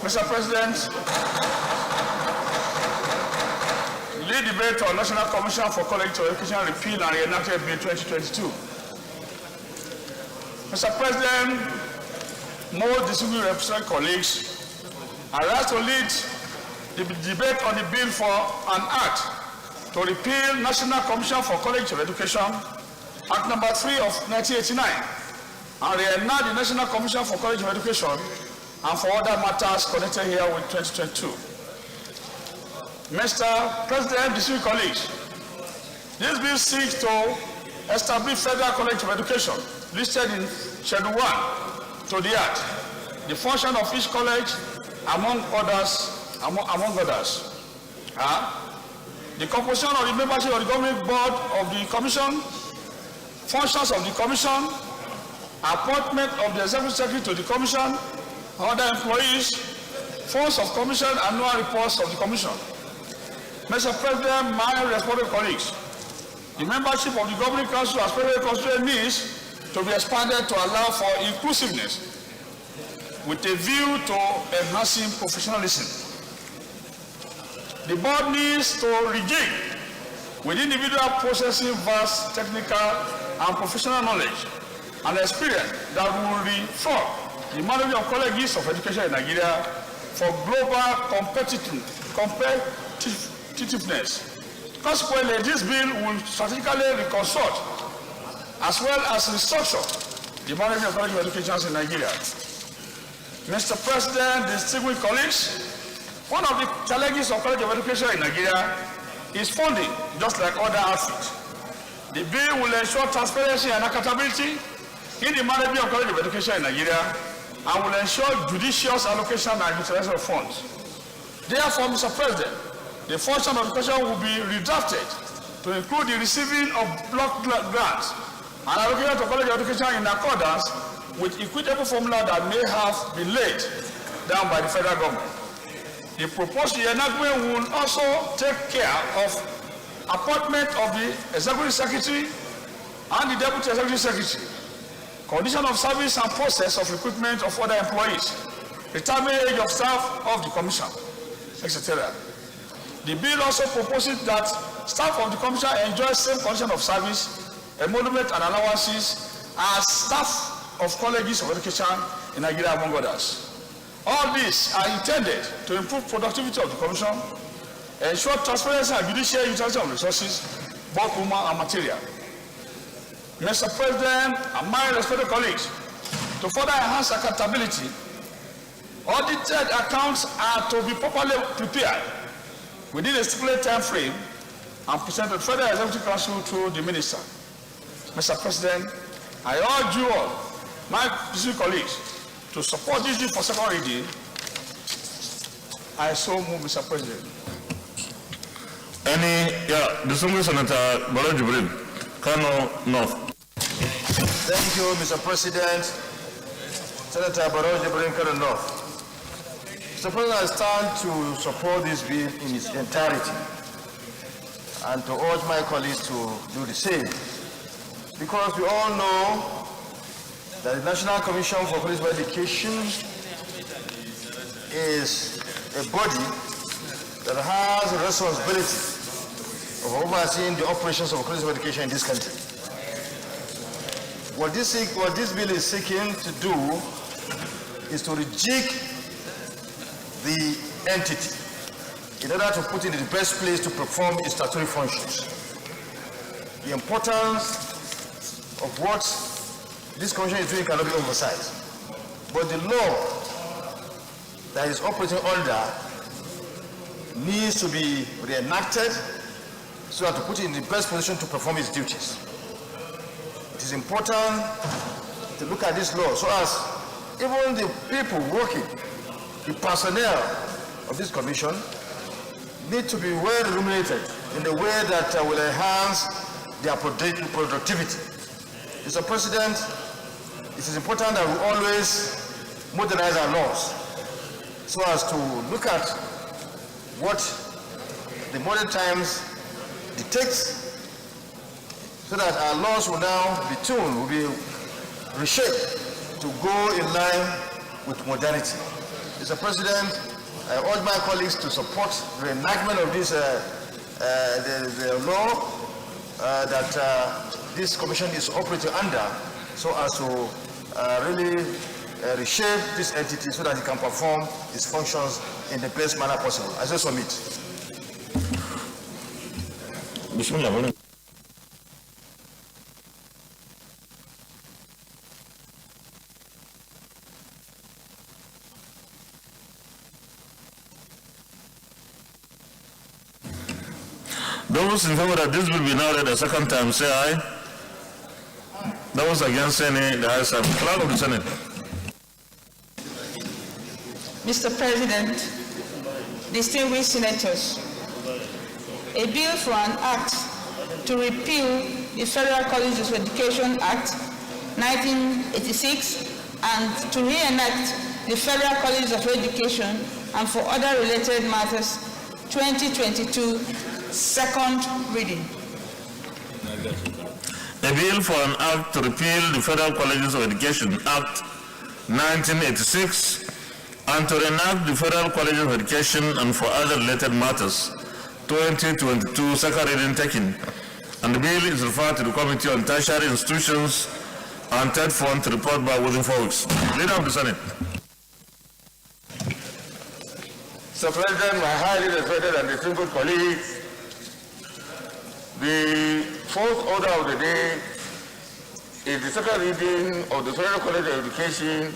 Mr. President, the lead debate on National Commission for Colleges of Education Repeal and Reenacted Bill 2022. Mr. President, most distinguished representative colleagues, I rise to lead the debate on the bill for an act to repeal National Commission for Colleges of Education, Act number 3 of 1989, and reenact the National Commission for College of Education and for other matters connected here with 2022. Mr. President, distinguished colleagues, this bill seeks to establish Federal College of Education listed in Schedule 1 to the Act, the function of each college among others. The composition of the membership of the governing board of the commission, functions of the commission, appointment of the executive secretary to the commission, other employees, funds of commission, and annual reports of the commission. Mr. President, my respected colleagues, the membership of the governing council as presently constituted means to be expanded to allow for inclusiveness with a view to enhancing professionalism. The board needs to rejig with individual possessing vast technical and professional knowledge and experience that will reform the management of colleges of education in Nigeria for global competitiveness. Consequently, this bill will strategically reconsult as well as restructure the management of colleges of education in Nigeria. Mr. President, distinguished colleagues, one of the challenges of college of education in Nigeria is funding, just like other outfits. The bill will ensure transparency and accountability in the management of college of education in Nigeria and will ensure judicious allocation and utilization of funds. Therefore, Mr. President, the function of education will be redrafted to include the receiving of block grants and allocation to college of education in accordance with equitable formula that may have been laid down by the federal government. The proposed enactment will also take care of appointment of the executive secretary and the deputy executive secretary, condition of service and process of recruitment of other employees, retirement age of staff of the commission, etc. The bill also proposes that staff of the commission enjoy same condition of service, emolument and allowances as staff of colleges of education in Nigeria, among others. All these are intended to improve productivity of the commission, ensure transparency and judicial utilization of resources, both human and material. Mr. President and my respected colleagues, to further enhance accountability, audited accounts are to be properly prepared within a stipulated time frame and presented to the Federal Executive Council through the Minister. Mr. President, I urge you all, my distinguished colleagues, to support this bill for second reading. I so move, Mr. President. Distinguished Senator Baro Jibril, Kano North. Thank you, Mr. President. Senator Baro Jibril, Kano North. Mr. President, I stand to support this bill in its entirety and to urge my colleagues to do the same, because we all know that the National Commission for Police Education is a body that has a responsibility of overseeing the operations of police education in this country. What this bill is seeking to do is to rejig the entity in order to put it in the best place to perform its statutory functions. The importance of what this commission is doing cannot be oversized. But the law that is operating under needs to be reenacted so as to put it in the best position to perform its duties. It is important to look at this law so as even the people working, the personnel of this commission, need to be well remunerated in a way that will enhance their productivity. Mr. President, it is important that we always modernize our laws so as to look at what the modern times dictates, so that our laws will now be tuned, will be reshaped to go in line with modernity. Mr. President, I urge my colleagues to support the enactment of this the law that this commission is operating under, so as to really reshape this entity so that it can perform its functions in the best manner possible. I so submit. Those in favor that this will be now read a second time, say aye. Those against any, the ayes have it. Clerk of the Senate. Mr. President, distinguished senators, a bill for an act to repeal the Federal Colleges of Education Act 1986 and to reenact the Federal Colleges of Education and for other related matters 2022, second reading. A bill for an act to repeal the Federal Colleges of Education Act 1986 and to enact the Federal Colleges of Education and for other related matters 2022, second reading taken. And the bill is referred to the Committee on Tertiary Institutions and Third Fund to report by within 4 weeks. Leader of the Senate. Mr. President, my highly respected and distinguished colleagues, the fourth order of the day is the second reading of the Federal College of Education,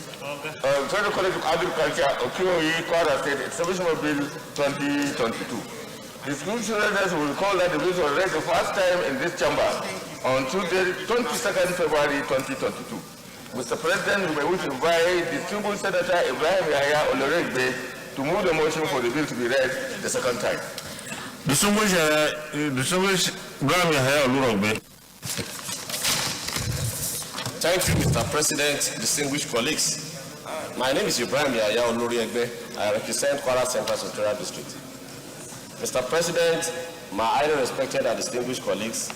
Federal College of Agriculture, OQOE, Kwara State, Establishment Bill 2022. Distinguished readers will recall that the bill was read the first time in this chamber on Tuesday, 22nd February 2022. Mr. President, we may wish to invite distinguished Senator Ibrahim Yahya Oloregbe to move the motion for the bill to be read the second time. Distinguished Ibrahim Yahya Oloregbe. Thank you, Mr. President, distinguished colleagues. My name is Ibrahim Yahya Oloregbe. I represent Kwara Central Senatorial District. Mr. President, my highly respected and distinguished colleagues,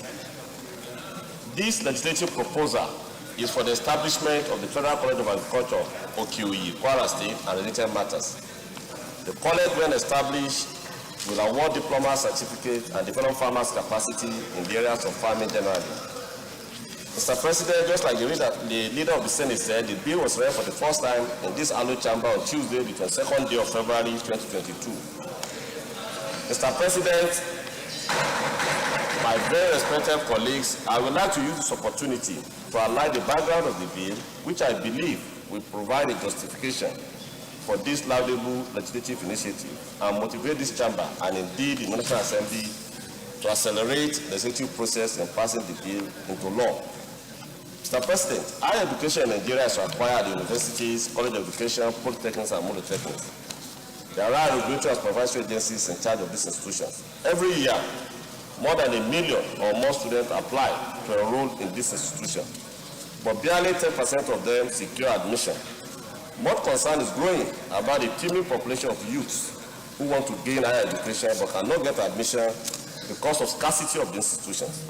this legislative proposal is for the establishment of the Federal College of Agriculture, OQE, Kwara State, and related matters. The college, when established, will award diploma certificates and develop farmers' capacity in the areas of farming generally. Mr. President, just like the leader of the Senate said, the bill was read for the first time in this annual chamber on Tuesday, the 22nd day of February 2022. Mr. President, my very respected colleagues, I would like to use this opportunity to highlight the background of the bill, which I believe will provide a justification for this laudable legislative initiative and motivate this chamber and indeed the National Assembly to accelerate the legislative process in passing the bill into law. Mr. President, higher education in Nigeria is required at universities, college of education, polytechnics, and monotechnics. There are regulatory and supervisory agencies in charge of these institutions. Every year, more than 1 million or more students apply to enroll in this institution, but barely 10% of them secure admission. More concern is growing about the teeming population of youths who want to gain higher education but cannot get admission because of scarcity of the institutions.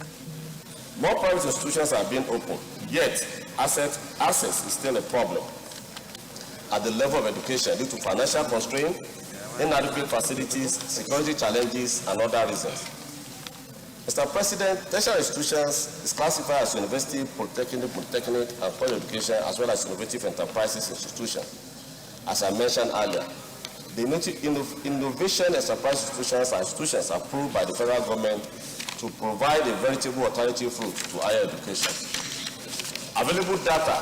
More private institutions are being opened, yet access is still a problem at the level of education due to financial constraints, inadequate facilities, security challenges, and other reasons. Mr. President, tertiary institutions is classified as university, polytechnic, and college education, as well as innovative enterprises institutions. As I mentioned earlier, the innovation enterprise institutions are institutions approved by the federal government to provide a veritable alternative route to higher education. Available data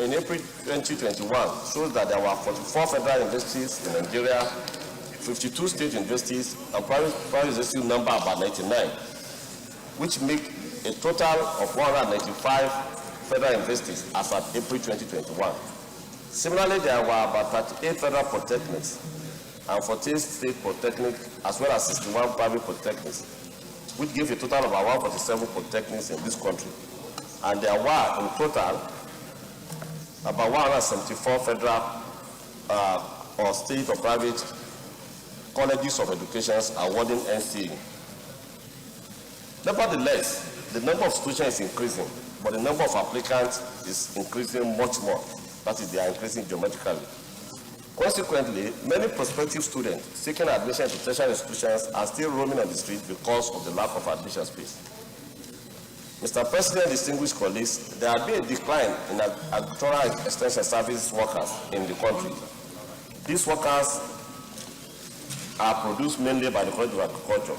in April 2021 shows that there were 44 federal universities in Nigeria, 52 state universities, and private university number about 99, which make a total of 195 federal universities as of April 2021. Similarly, there were about 38 federal polytechnics and 14 state polytechnics, as well as 61 private polytechnics, which gives a total of about 147 polytechnics in this country. And there were, in total, about 174 federal or state or private colleges of education awarding NCE. Nevertheless, the number of students is increasing, but the number of applicants is increasing much more. That is, they are increasing geometrically. Consequently, many prospective students seeking admission to tertiary institutions are still roaming on the street because of the lack of admission space. Mr. President, distinguished colleagues, there has been a decline in agricultural extension service workers in the country. These workers are produced mainly by the College of Agriculture.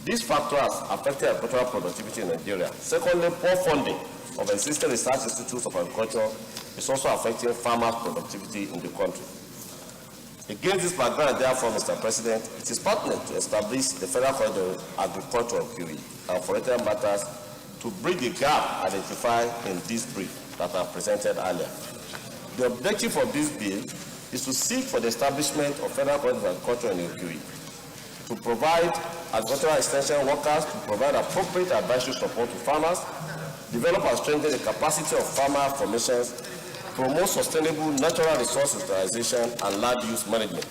These factors have affected agricultural productivity in Nigeria. Secondly, poor funding of existing research institutes of agriculture is also affecting farmers' productivity in the country. Against this background, therefore, Mr. President, it is pertinent to establish the Federal College of Agriculture and for related matters to bridge the gap identified in this brief that I presented earlier. The objective of this bill is to seek for the establishment of Federal College of Agriculture and Equity, to provide agricultural extension workers, to provide appropriate advisory support to farmers, develop and strengthen the capacity of farmer formations, promote sustainable natural resource utilization and land use management,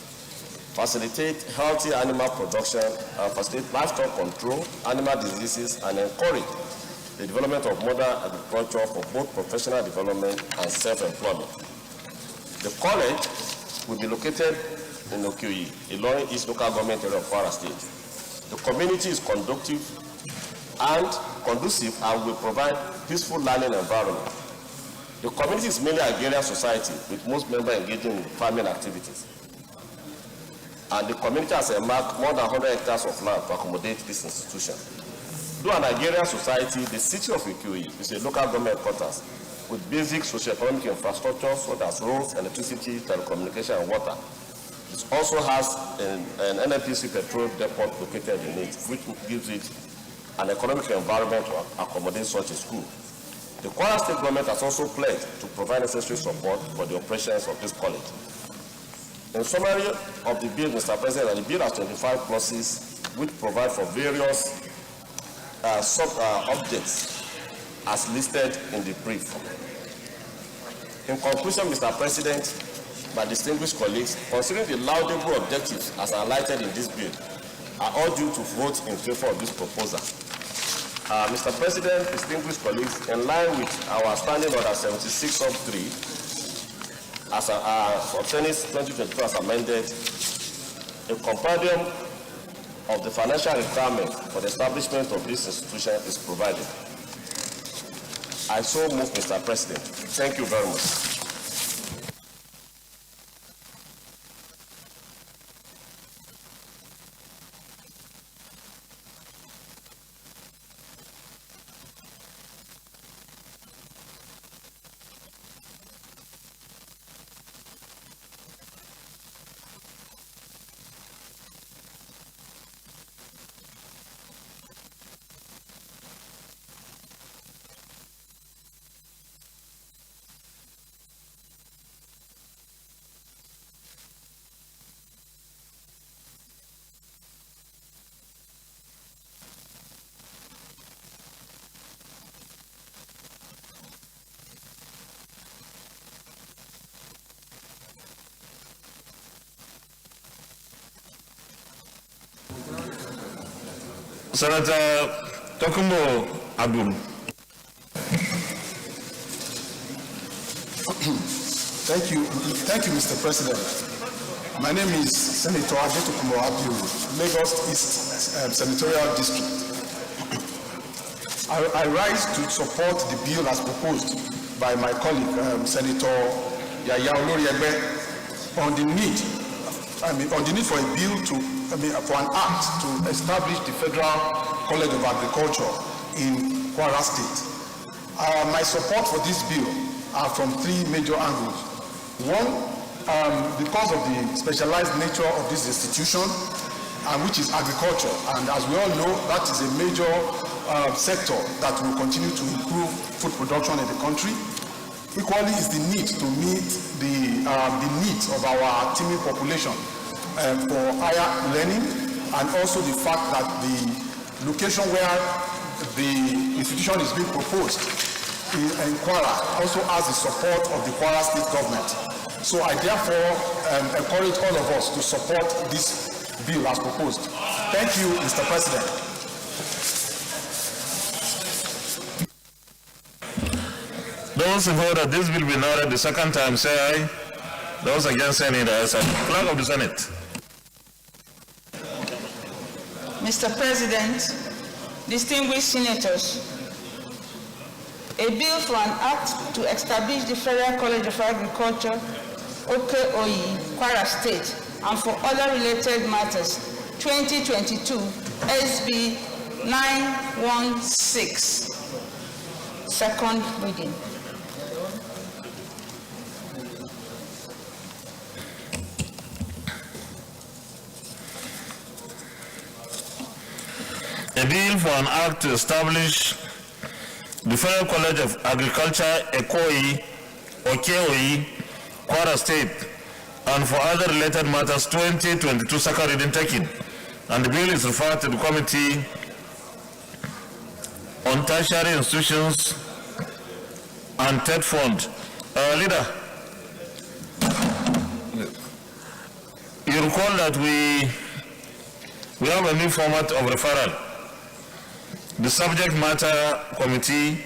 facilitate healthy animal production, and facilitate livestock control, animal diseases, and encourage the development of modern agriculture for both professional development and self-employment. The college will be located in Okoye, Ilorin East Local Government Area of Kwara State. The community is conducive and will provide peaceful learning environment. The community is mainly agrarian society with most members engaging in farming activities. And the community has earmarked more than 100 hectares of land to accommodate this institution. Though an agrarian society, the city of Okoye is a local government quarters with basic socio-economic infrastructure such as roads, electricity, telecommunication, and water. It also has an NNPC petrol depot located in it, which gives it an economic environment to accommodate such a school. The Kwara State government has also pledged to provide necessary support for the operations of this college. In summary of the bill, Mr. President, the bill has 25 clauses which provide for various sub-objects as listed in the brief. In conclusion, Mr. President, my distinguished colleagues, considering the laudable objectives as highlighted in this bill, I urge you to vote in favor of this proposal. Mr. President, distinguished colleagues, in line with our standing order 76 of 3, as for tennis 2022 as amended, a compendium of the financial requirement for the establishment of this institution is provided. I so move, Mr. President. Thank you very much. Senator Tokumbo Abdul. Thank you, Mr. President. My name is Senator Tokumbo Abdul, Lagos East Senatorial District. I rise to support the bill as proposed by my colleague, Senator Yaya Oloriegbe, on the need for a bill for an act to establish the Federal College of Agriculture in Kwara State. My support for this bill are from three major angles. One, because of the specialized nature of this institution, which is agriculture, and as we all know, that is a major sector that will continue to improve food production in the country. Equally is the need to meet the needs of our teeming population for higher learning, and also the fact that the location where the institution is being proposed in Kwara also has the support of the Kwara State government. So I therefore encourage all of us to support this bill as proposed. Thank you, Mr. President. Those in favor that this bill be noted the second time say aye. Those against say nay. Clerk of the Senate. Mr. President, distinguished senators, a bill for an act to establish the Federal College of Agriculture, Okoye, Kwara State, and for other related matters, 2022, SB 916, second reading. A bill for an act to establish the Federal College of Agriculture, Okoye, Kwara State, and for other related matters, 2022, second reading taken. And the bill is referred to the Committee on Tertiary Institutions and Third Fund. Leader, you recall that we have a new format of referral. the subject matter committee,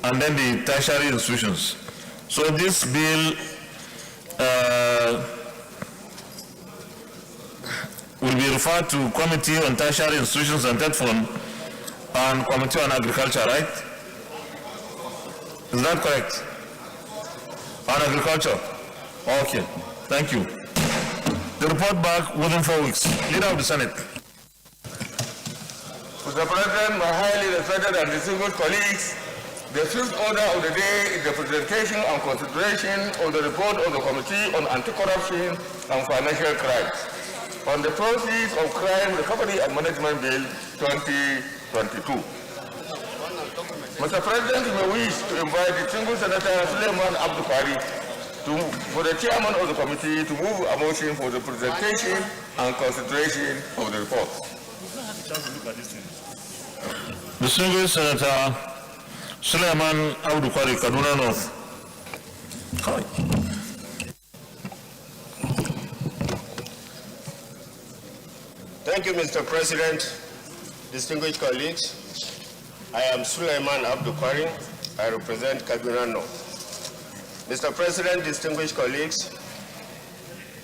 and then the tertiary institutions. So this bill will be referred to Committee on Tertiary Institutions and Third Fund and Committee on Agriculture, right? Is that correct? On Agriculture? Okay, thank you. The report back within 4 weeks. Leader of the Senate. Mr. President, my highly respected and distinguished colleagues, the fifth order of the day is the presentation and consideration of the report of the Committee on Anti-Corruption and Financial Crimes on the Proceeds of Crime Recovery and Management Bill 2022. Mr. President, you may wish to invite the distinguished Senator Suleiman Abdukari for the chairman of the committee to move a motion for the presentation and consideration of the report. Distinguished Senator Suleiman Abdukari, Kaduna North. Thank you, Mr. President, distinguished colleagues. I am Suleiman Abdukari. I represent Kaduna North. Mr. President, distinguished colleagues,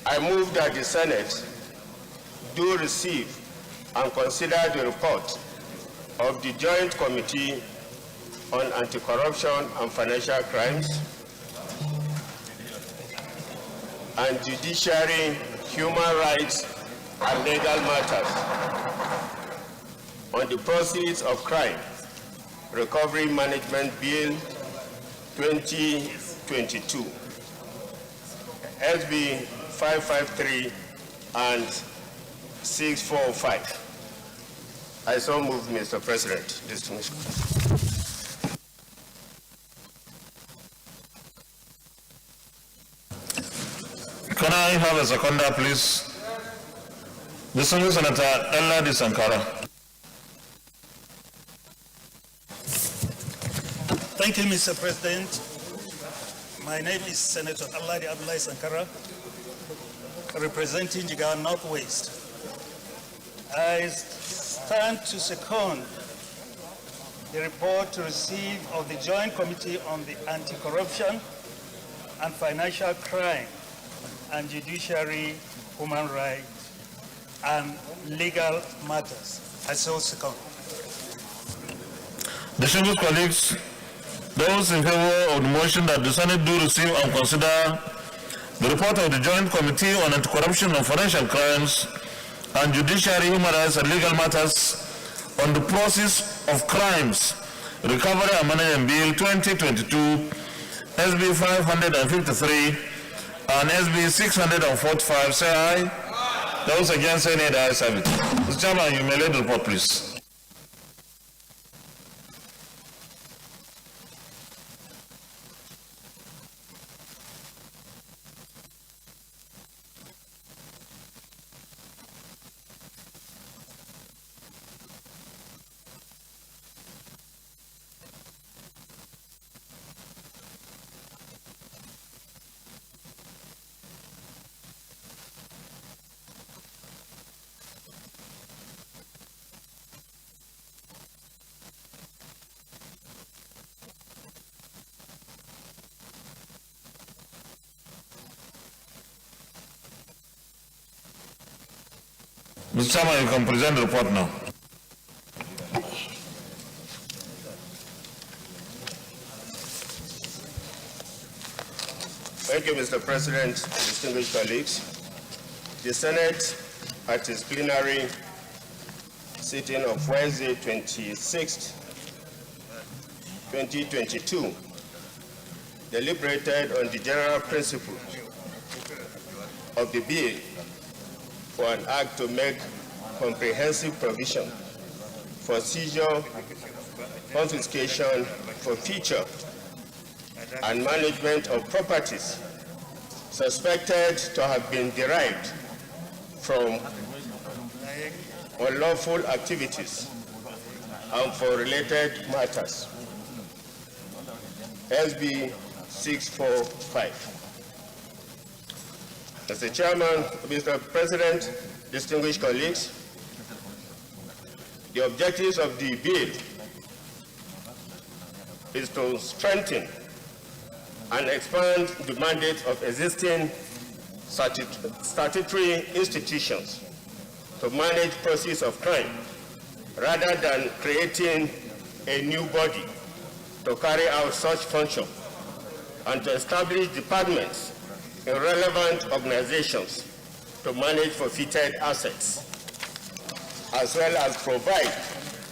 I move that the Senate do receive and consider the report of the Joint Committee on Anti-Corruption and Financial Crimes and Judiciary, Human Rights, and Legal Matters on the Proceeds of Crime Recovery Management Bill 2022, SB 553 and 645. I so move, Mr. President. Distinguished. Can I have a seconder, please? Distinguished Senator Elladi Sankara. Thank you, Mr. President. My name is Senator Elladi Abdullahi Sankara, representing Jigawa Northwest. I stand to second the report to receive of the Joint Committee on the Anti-Corruption and Financial Crime and Judiciary, Human Rights, and Legal Matters. I so second. Distinguished colleagues, those in favor of the motion that the Senate do receive and consider the report of the Joint Committee on Anti-Corruption and Financial Crimes and Judiciary, Human Rights, and Legal Matters on the Process of Crimes Recovery and Management Bill 2022, SB 553 and SB 645, say aye. Those against, say nay. The ayes have it. Mr. Chairman, you may lead the report, please. Mr. Chairman, you can present the report now. Thank you, Mr. President, distinguished colleagues. The Senate, at its plenary sitting of Wednesday, 26, 2022, deliberated on the general principle of the bill for an act to make comprehensive provision for seizure, confiscation, forfeiture, and management of properties suspected to have been derived from unlawful activities and for related matters. SB 645. Mr. Chairman, Mr. President, distinguished colleagues, The objectives of the bill is to strengthen and expand the mandate of existing statutory institutions to manage process of crime rather than creating a new body to carry out such function, and to establish departments in relevant organizations to manage forfeited assets, as well as provide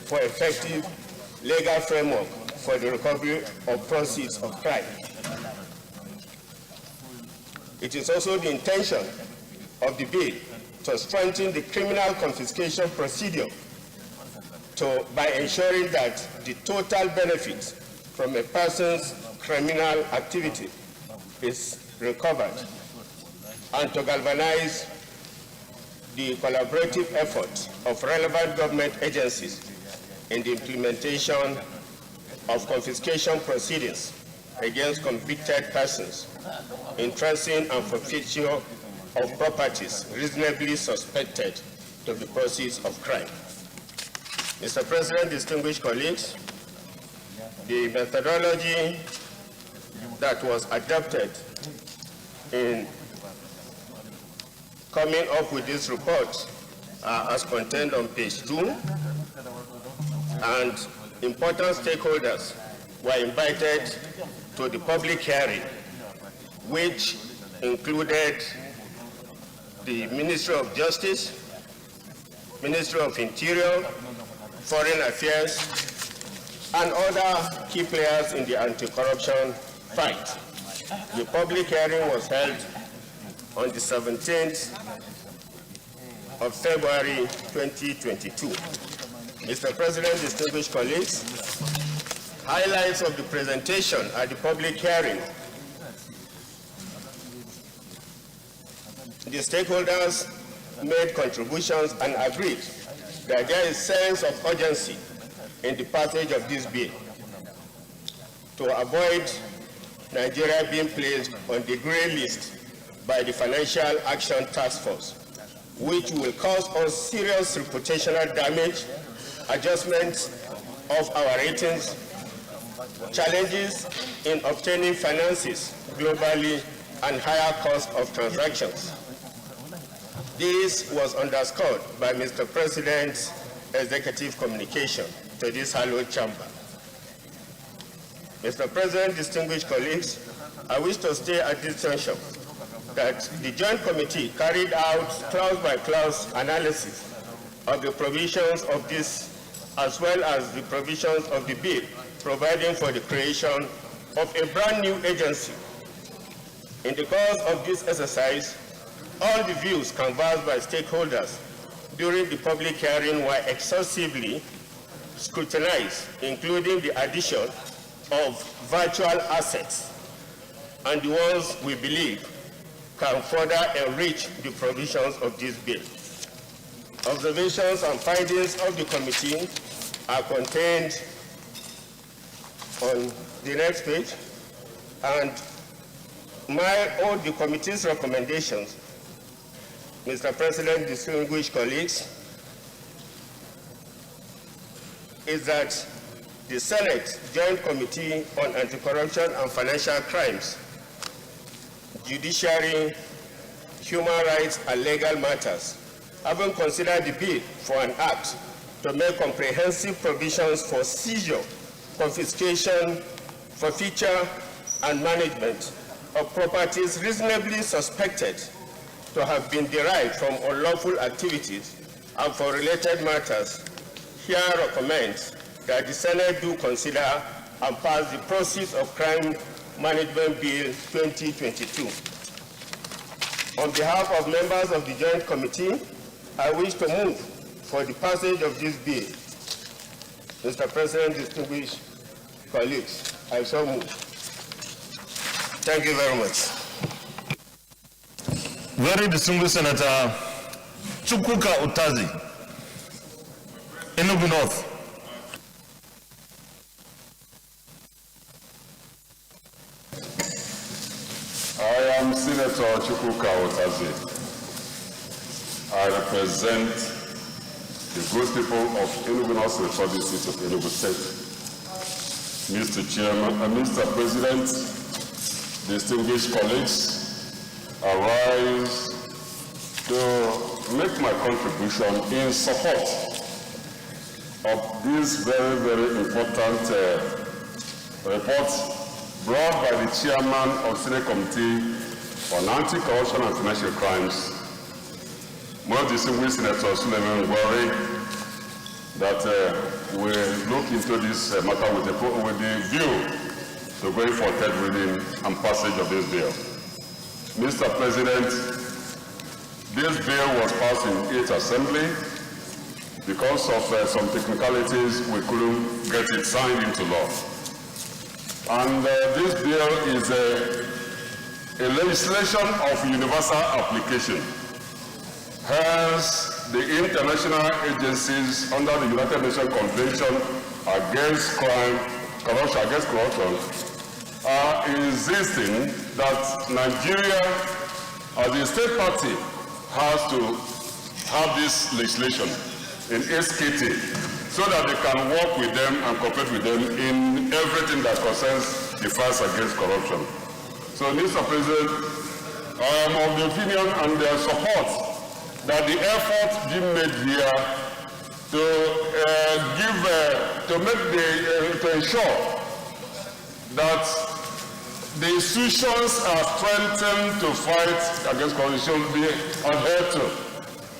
for effective legal framework for the recovery of proceeds of crime. It is also the intention of the bill to strengthen the criminal confiscation procedure by ensuring that the total benefit from a person's criminal activity is recovered, and to galvanize the collaborative efforts of relevant government agencies in the implementation of confiscation proceedings against convicted persons in tracing and forfeiture of properties reasonably suspected to be proceeds of crime. Mr. President, distinguished colleagues, the methodology that was adopted in coming up with this report as contained on page 2, and important stakeholders were invited to the public hearing, which included the Ministry of Justice, Ministry of Interior, Foreign Affairs, and other key players in the anti-corruption fight. The public hearing was held on the 17th of February 2022. Mr. President, distinguished colleagues, highlights of the presentation at the public hearing. The stakeholders made contributions and agreed that there is sense of urgency in the passage of this bill to avoid Nigeria being placed on the grey list by the Financial Action Task Force, which will cause us serious reputational damage, adjustment of our ratings, challenges in obtaining finances globally, and higher cost of transactions. This was underscored by Mr. President's executive communication to this hallowed chamber. Mr. President, distinguished colleagues, I wish to state at this juncture that the Joint Committee carried out clause-by-clause analysis of the provisions of this, as well as the provisions of the bill providing for the creation of a brand new agency. In the course of this exercise, all the views canvassed by stakeholders during the public hearing were exhaustively scrutinized, including the addition of virtual assets and the ones we believe can further enrich the provisions of this bill. Observations and findings of the committee are contained on the next page, and all the committee's recommendations, Mr. President, distinguished colleagues, is that the Senate Joint Committee on Anti-Corruption and Financial Crimes, Judiciary, Human Rights and Legal Matters, having considered the bill for an act to make comprehensive provisions for seizure, confiscation, forfeiture, and management of properties reasonably suspected to have been derived from unlawful activities and for related matters, here recommends that the Senate do consider and pass the Proceeds of Crime Management Bill 2022. On behalf of members of the Joint Committee, I wish to move for the passage of this bill. Mr. President, distinguished colleagues, I so move. Thank you very much. Very distinguished Senator Chukwuka Utazi, Enugu North. I am Senator Chukwuka Utazi. I represent the good people of Enugu North Republic State of Enugu State. Mr. Chairman, Mr. President, distinguished colleagues, I rise to make my contribution in support of this very, very important report brought by the chairman of Senate Committee on Anti-Corruption and Financial Crimes, most distinguished Senator Suleiman Gwari, that we look into this matter with the view to going for third reading and passage of this bill. Mr. President, this bill was passed in 8th Assembly. Because of some technicalities, we couldn't get it signed into law. And this bill is a legislation of universal application. Hence, the international agencies under the United Nations Convention against corruption, are insisting that Nigeria, as a state party, has to have this legislation in SKT so that they can work with them and cooperate with them in everything that concerns the fight against corruption. So, Mr. President, I am of the opinion and their support that the effort being made here to ensure that the institutions are strengthened to fight against corruption be adhered to.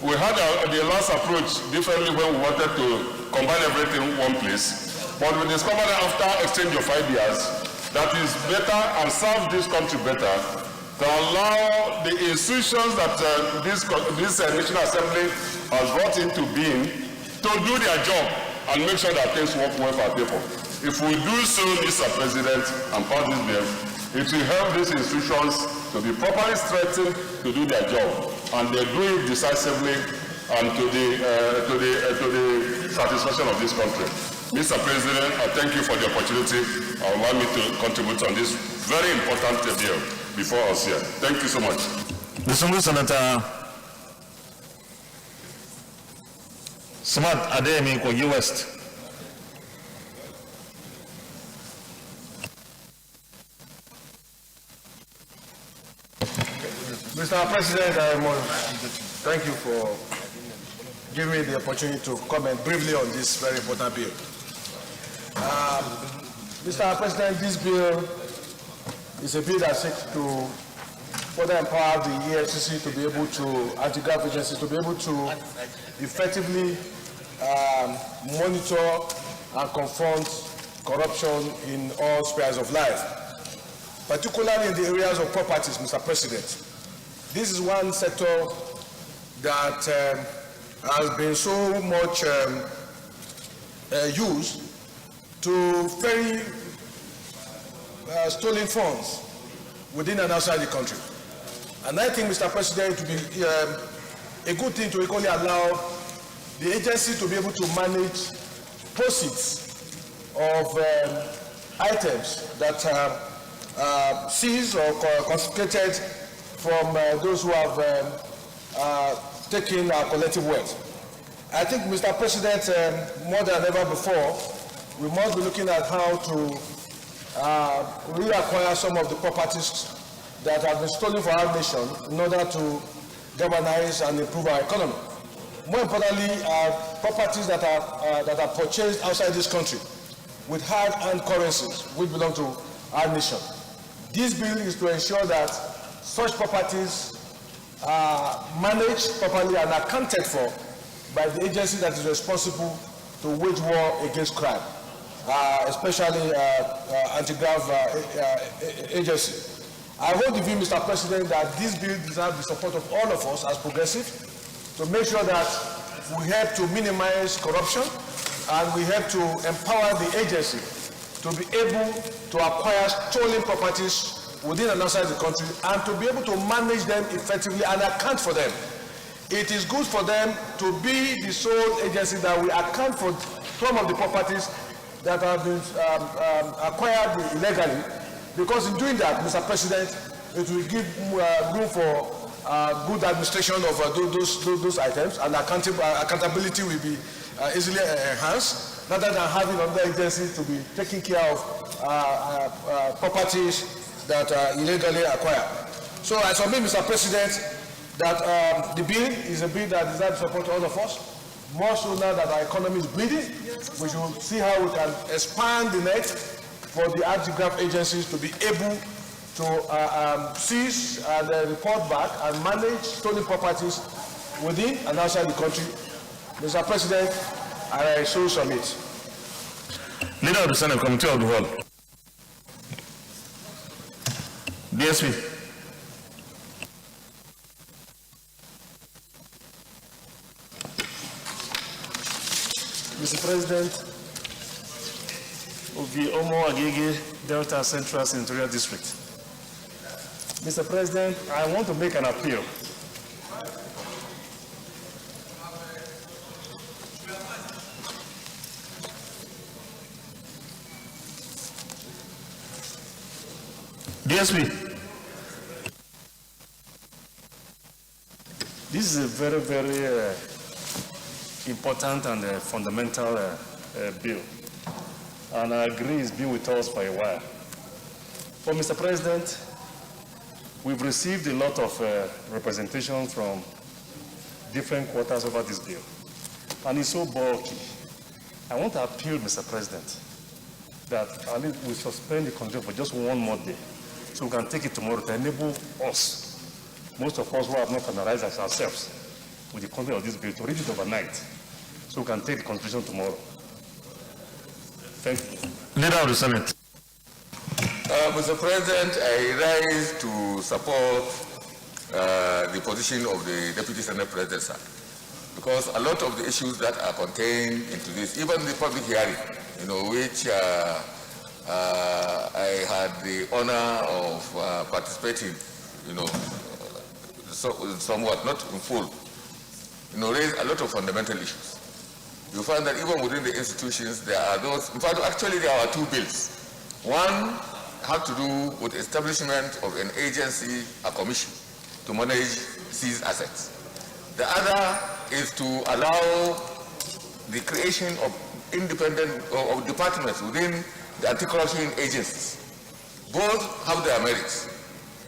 We had the last approach differently when we wanted to combine everything in one place, but we discovered after exchange of ideas that is better and serves this country better to allow the institutions that this National Assembly has brought into being to do their job and make sure that things work well for our people. If we do so, Mr. President, and pass this bill, it will help these institutions to be properly strengthened to do their job, and they do it decisively and to the satisfaction of this country. Mr. President, I thank you for the opportunity and allow me to contribute on this very important bill before us here. Thank you so much. Distinguished Senator Smart Adeyemi Kogi West. Mr. President, thank you for giving me the opportunity to comment briefly on this very important bill. Mr. President, this bill is a bill that seeks to further empower the EFCC to be able to, anti-graft agencies, to be able to effectively monitor and confront corruption in all spheres of life, particularly in the areas of properties, Mr. President. This is one sector that has been so much used to ferry stolen funds within and outside the country. And I think, Mr. President, it would be a good thing to equally allow the agency to be able to manage proceeds of items that are seized or confiscated from those who have taken our collective wealth. I think, Mr. President, more than ever before, we must be looking at how to reacquire some of the properties that have been stolen for our nation in order to galvanize and improve our economy. More importantly, properties that are purchased outside this country with hard-earned currencies which belong to our nation. This bill is to ensure that such properties are managed properly and accounted for by the agency that is responsible to wage war against crime, especially anti-graft agency. I hold the view, Mr. President, that this bill deserves the support of all of us as progressive to make sure that we help to minimize corruption and we help to empower the agency to be able to acquire stolen properties within and outside the country and to be able to manage them effectively and account for them. It is good for them to be the sole agency that will account for some of the properties that have been acquired illegally, because in doing that, Mr. President, it will give room for good administration of those items, and accountability will be easily enhanced, rather than having other agencies to be taking care of properties that are illegally acquired. So I submit, Mr. President, that the bill is a bill that deserves support all of us. More so now that our economy is bleeding, we should see how we can expand the net for the anti-graft agencies to be able to seize and report back and manage stolen properties within and outside the country. Mr. President, I so submit. Leader of the Senate Committee of the Whole. DSP. Mr. President, Obi Omo Agege, Delta Central Senatorial District. Mr. President, I want to make an appeal. DSP. This is a very, very important and fundamental bill. And I agree it's been with us for a while. But Mr. President, we've received a lot of representation from different quarters over this bill. And it's so bulky. I want to appeal, Mr. President, that at least we suspend the control for just one more day, so we can take it tomorrow to enable us, most of us who have not familiarized ourselves with the content of this bill, to read it overnight, so we can take the constitution tomorrow. Thank you. Leader of the Senate. Mr. President, I rise to support the position of the Deputy Senate President, sir, because a lot of the issues that are contained into this, even the public hearing, which I had the honor of participating, somewhat, not in full, raised a lot of fundamental issues. You find that even within the institutions, there are those, in fact, actually there are two bills. One had to do with establishment of an agency, a commission, to manage seized assets. The other is to allow the creation of independent of departments within the anti-corruption agencies. Both have their merits,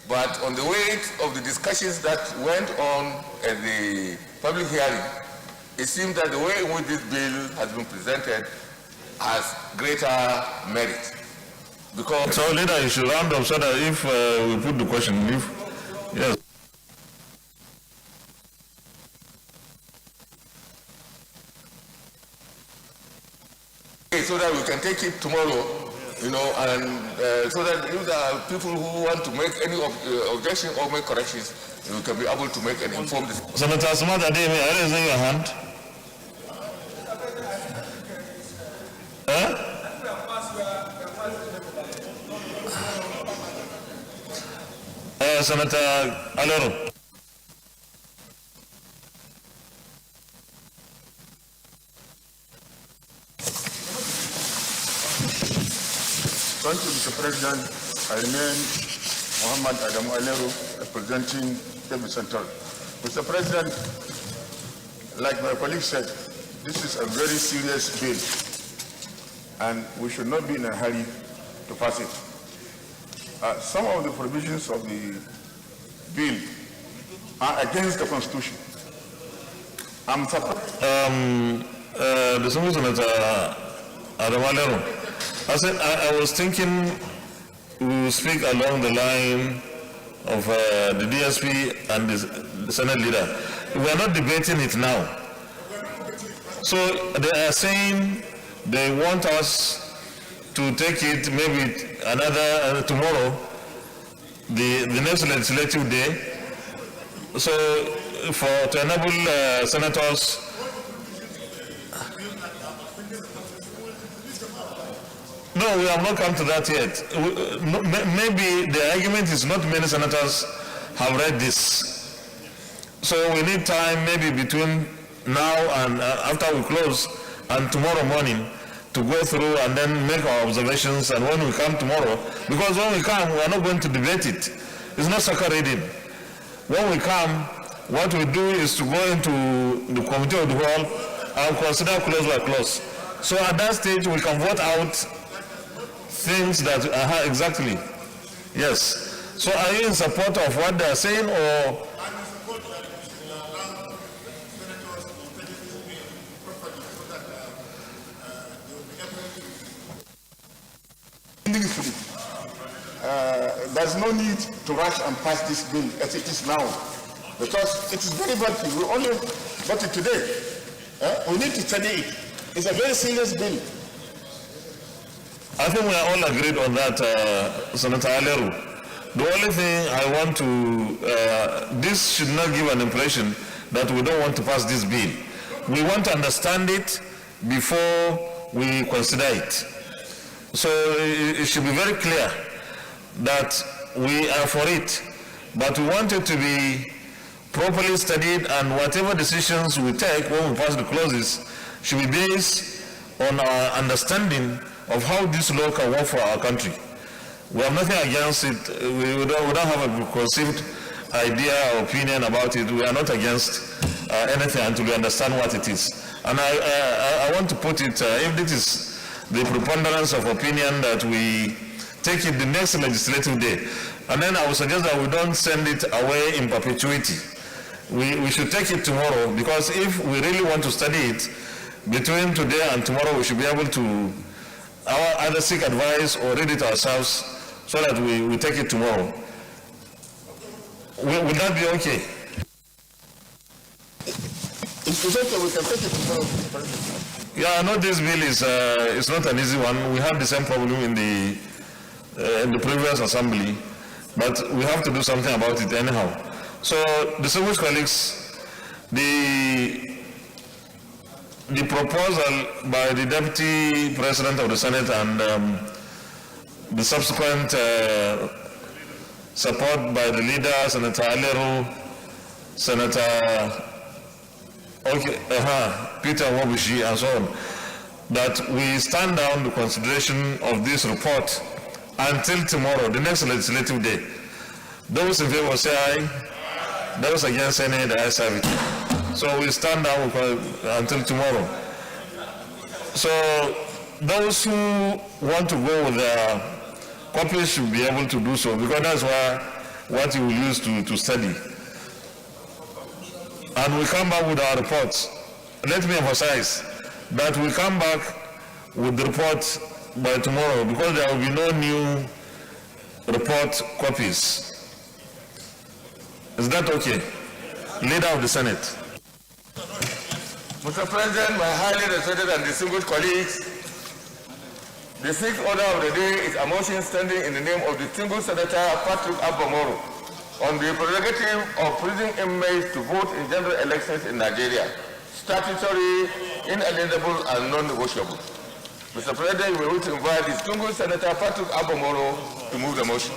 but on the weight of the discussions that went on at the public hearing, it seems that the way in which this bill has been presented has greater merit. Because so, Leader, you should round up so that if we put the question, yes. So that we can take it tomorrow, and so that if there are people who want to make any objection or make corrections, we can be able to make an informed decision. Senator Smart Ademi, I raise your hand. Senator Alero. Thank you, Mr. President. I remain Muhammad Adamu Alero, representing Kebbi Central. Mr. President, like my colleague said, this is a very serious bill, and we should not be in a hurry to pass it. Some of the provisions of the bill are against the Constitution. I'm surprised. The Senator Adamu Alero. I said I was thinking we will speak along the line of the DSP and the Senate leader. We are not debating it now. So they are saying they want us to take it maybe another tomorrow, the next legislative day. So to enable senators. No, we have not come to that yet. Maybe the argument is not many senators have read this. So we need time maybe between now and after we close and tomorrow morning to go through and then make our observations, and when we come tomorrow, because when we come, we are not going to debate it. It's not second reading. when we come, what we do is to go into the committee of the whole and consider clause by clause. So at that stage, we can vote out things that, exactly, yes. So are you in support of what they are saying, or? There's no need to rush and pass this bill as it is now, because it is very bulky. We only got it today. We need to study it. It's a very serious bill. I think we are all agreed on that, Senator Aleru. The only thing I want to, this should not give an impression that we don't want to pass this bill. We want to understand it before we consider it. So it should be very clear that we are for it, but we want it to be properly studied, and whatever decisions we take when we pass the clauses should be based on our understanding of how this law can work for our country. We have nothing against it. We don't have a conceived idea or opinion about it. We are not against anything until we understand what it is. And I want to put it, if this is the preponderance of opinion, that we take it the next legislative day. And then I would suggest that we don't send it away in perpetuity. We should take it tomorrow, because if we really want to study it, between today and tomorrow we should be able to either seek advice or read it ourselves, so that we take it tomorrow. Will that be okay? It's okay, we can take it tomorrow. Yeah, I know this bill is not an easy one. We had the same problem in the previous assembly, but we have to do something about it anyhow. So, distinguished colleagues, the proposal by the Deputy President of the Senate and the subsequent support by the leader, Senator Aleru, Senator Peter Wabushi, and so on, that we stand down the consideration of this report until tomorrow, the next legislative day. Those in favor say aye. Those against say nay, the ayes have it. So we stand down until tomorrow. So those who want to go with their copies should be able to do so, because that's what you will use to study. And we come back with our reports. Let me emphasize that we come back with the report by tomorrow, because there will be no new report copies. Is that okay? Leader of the Senate. Mr. President, my highly respected and distinguished colleagues, the sixth order of the day is a motion standing in the name of distinguished Senator Patrick Abamoro on the prerogative of prison inmates to vote in general elections in Nigeria, statutory, inalienable, and non-negotiable. Mr. President, we will invite distinguished Senator Patrick Abamoro to move the motion.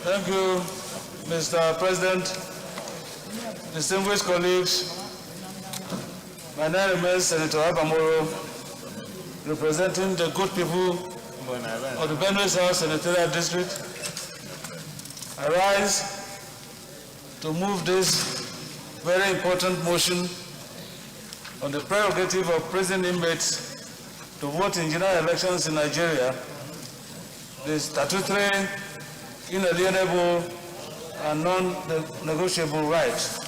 Thank you, Mr. President, distinguished colleagues. My name remains Senator Abamoro, representing the good people of the Benue South Senatorial District. I rise to move this very important motion on the prerogative of prison inmates to vote in general elections in Nigeria, the statutory, inalienable, and non-negotiable rights.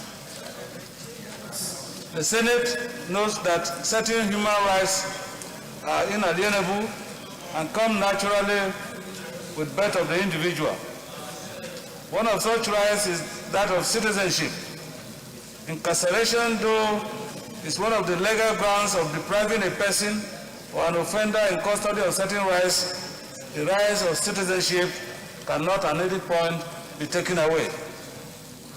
The Senate notes that certain human rights are inalienable and come naturally with birth of the individual. One of such rights is that of citizenship. Incarceration, though, is one of the legal grounds of depriving a person or an offender in custody of certain rights. The rights of citizenship cannot at any point be taken away.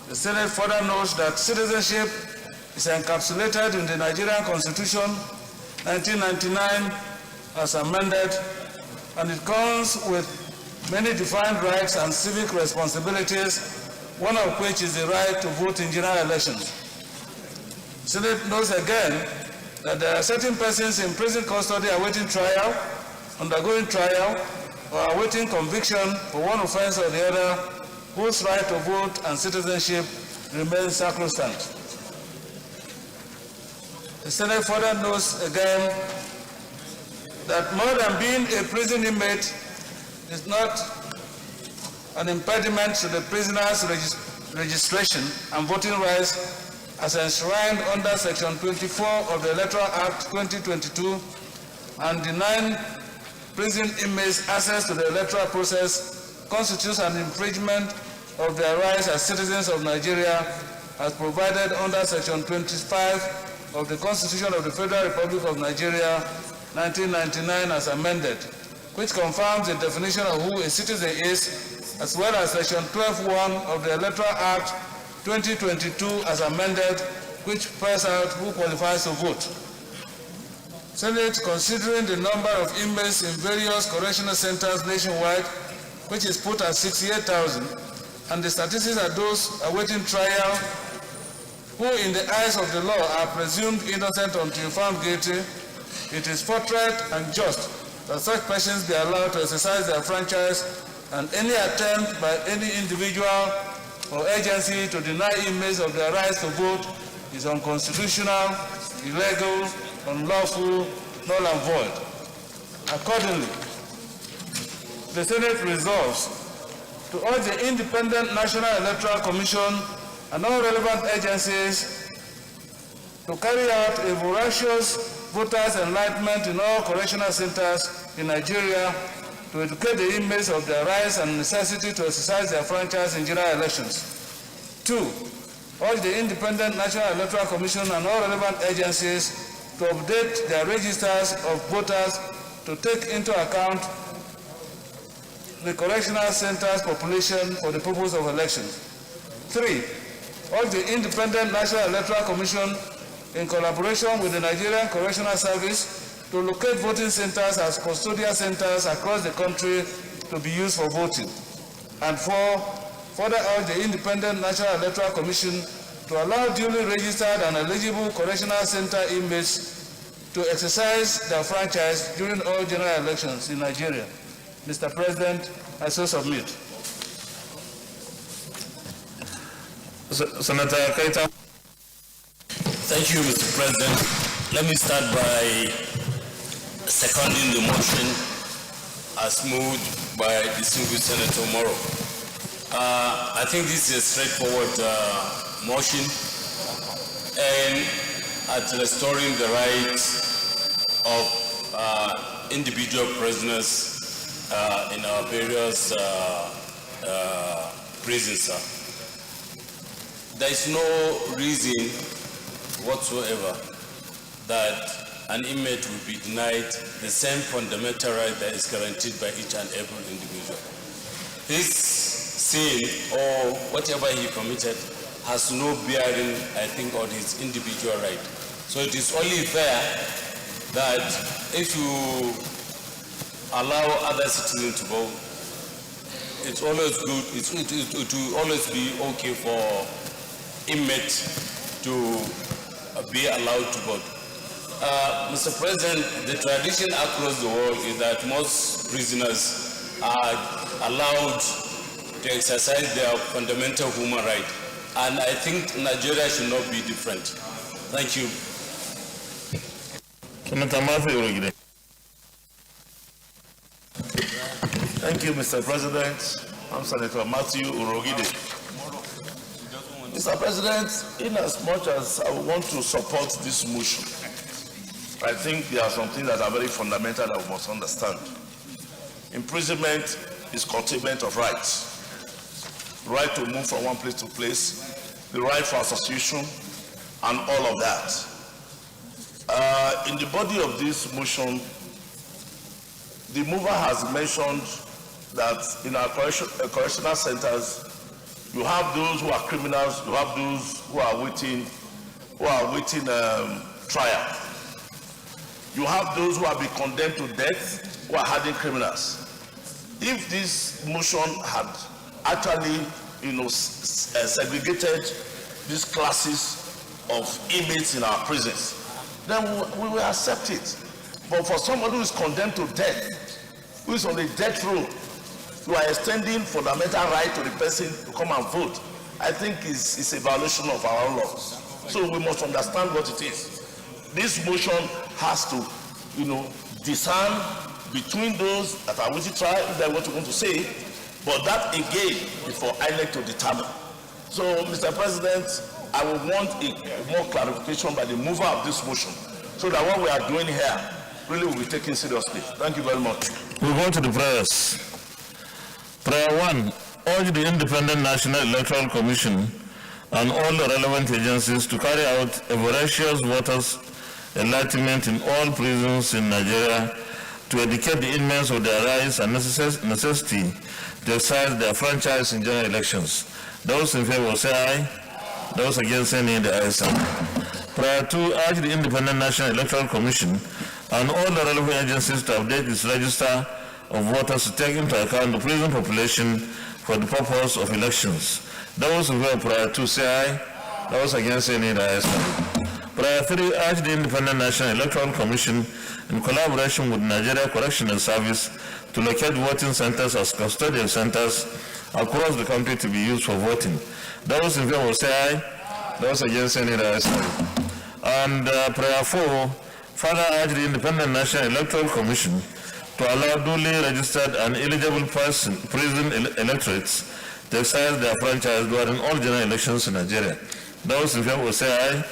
The Senate further notes that citizenship is encapsulated in the Nigerian Constitution 1999 as amended, and it comes with many defined rights and civic responsibilities, one of which is the right to vote in general elections. The Senate notes again that there are certain persons in prison custody awaiting trial, undergoing trial, or awaiting conviction for one offense or the other, whose right to vote and citizenship remains sacrosanct. The Senate further notes again that more than being a prison inmate is not an impediment to the prisoner's registration and voting rights as enshrined under Section 24 of the Electoral Act 2022, and denying prison inmates access to the electoral process constitutes an infringement of their rights as citizens of Nigeria as provided under Section 25 of the Constitution of the Federal Republic of Nigeria 1999 as amended, which confirms the definition of who a citizen is, as well as Section 12(1) of the Electoral Act 2022 as amended, which spells out who qualifies to vote. Senate, considering the number of inmates in various correctional centers nationwide, which is put at 68,000, and the statistics are those awaiting trial, who in the eyes of the law are presumed innocent until found guilty, it is forthright and just that such persons be allowed to exercise their franchise, and any attempt by any individual or agency to deny inmates of their rights to vote is unconstitutional, illegal, unlawful, null and void. Accordingly, the Senate resolves to urge the Independent National Electoral Commission and all relevant agencies to carry out a voracious voters' enlightenment in all correctional centers in Nigeria to educate the inmates of their rights and necessity to exercise their franchise in general elections. 2, urge the Independent National Electoral Commission and all relevant agencies to update their registers of voters to take into account the correctional centers population for the purpose of elections. 3, urge the Independent National Electoral Commission in collaboration with the Nigerian Correctional Service to locate voting centers as custodial centers across the country to be used for voting. And 4, further urge the Independent National Electoral Commission to allow duly registered and eligible correctional center inmates to exercise their franchise during all general elections in Nigeria. Mr. President, I so submit. Senator Keita. Thank you, Mr. President. Let me start by seconding the motion as moved by distinguished Senator Moro. I think this is a straightforward motion aimed at restoring the rights of individual prisoners in our various prisons. There is no reason whatsoever that an inmate will be denied the same fundamental right that is guaranteed by each and every individual. His sin or whatever he committed has no bearing, I think, on his individual right. So it is only fair that if you allow other citizens to vote, it's always good, it will always be okay for inmates to be allowed to vote. Mr. President, the tradition across the world is that most prisoners are allowed to exercise their fundamental human right, and I think Nigeria should not be different. Thank you. Thank you, Mr. President. I'm Senator Matthew Urogide. Mr. President, in as much as I want to support this motion, I think there are some things that are very fundamental that we must understand. Imprisonment is curtailment of rights. Right to move from one place to place, the right for association, and all of that. In the body of this motion, the mover has mentioned that in our correctional centers, you have those who are criminals, you have those who are waiting trial. You have those who have been condemned to death, who are hardened criminals. If this motion had actually, segregated these classes of inmates in our prisons, then we will accept it. But for somebody who is condemned to death, who is on the death row, you are extending fundamental right to the person to come and vote. I think it's a violation of our own laws. So we must understand what it is. This motion has to, discern between those that are waiting trial, if that's what you want to say, but that again is for INEC to determine. So, Mr. President, I would want a more clarification by the mover of this motion, so that what we are doing here really will be taken seriously. Thank you very much. We go to the prayers. Prayer 1, urge the Independent National Electoral Commission and all the relevant agencies to carry out a voracious voters' enlightenment in all prisons in Nigeria to educate the inmates of their rights and necessity to exercise their franchise in general elections. Those in favor say aye. Those against say nay. The ayes have it. Prayer 2, urge the Independent National Electoral Commission and all the relevant agencies to update its register of voters to take into account the prison population for the purpose of elections. Those in favor of prayer 2 say aye. Those against say nay. The ayes have it. Prayer 3, urge the Independent National Electoral Commission in collaboration with Nigeria Correctional Service to locate voting centers as custodial centers across the country to be used for voting. Those in favor say aye. Those against say nay. The ayes have it. And prayer 4, further urge the Independent National Electoral Commission to allow duly registered and eligible prison electorates to exercise their franchise during all general elections in Nigeria. Those in favor say aye.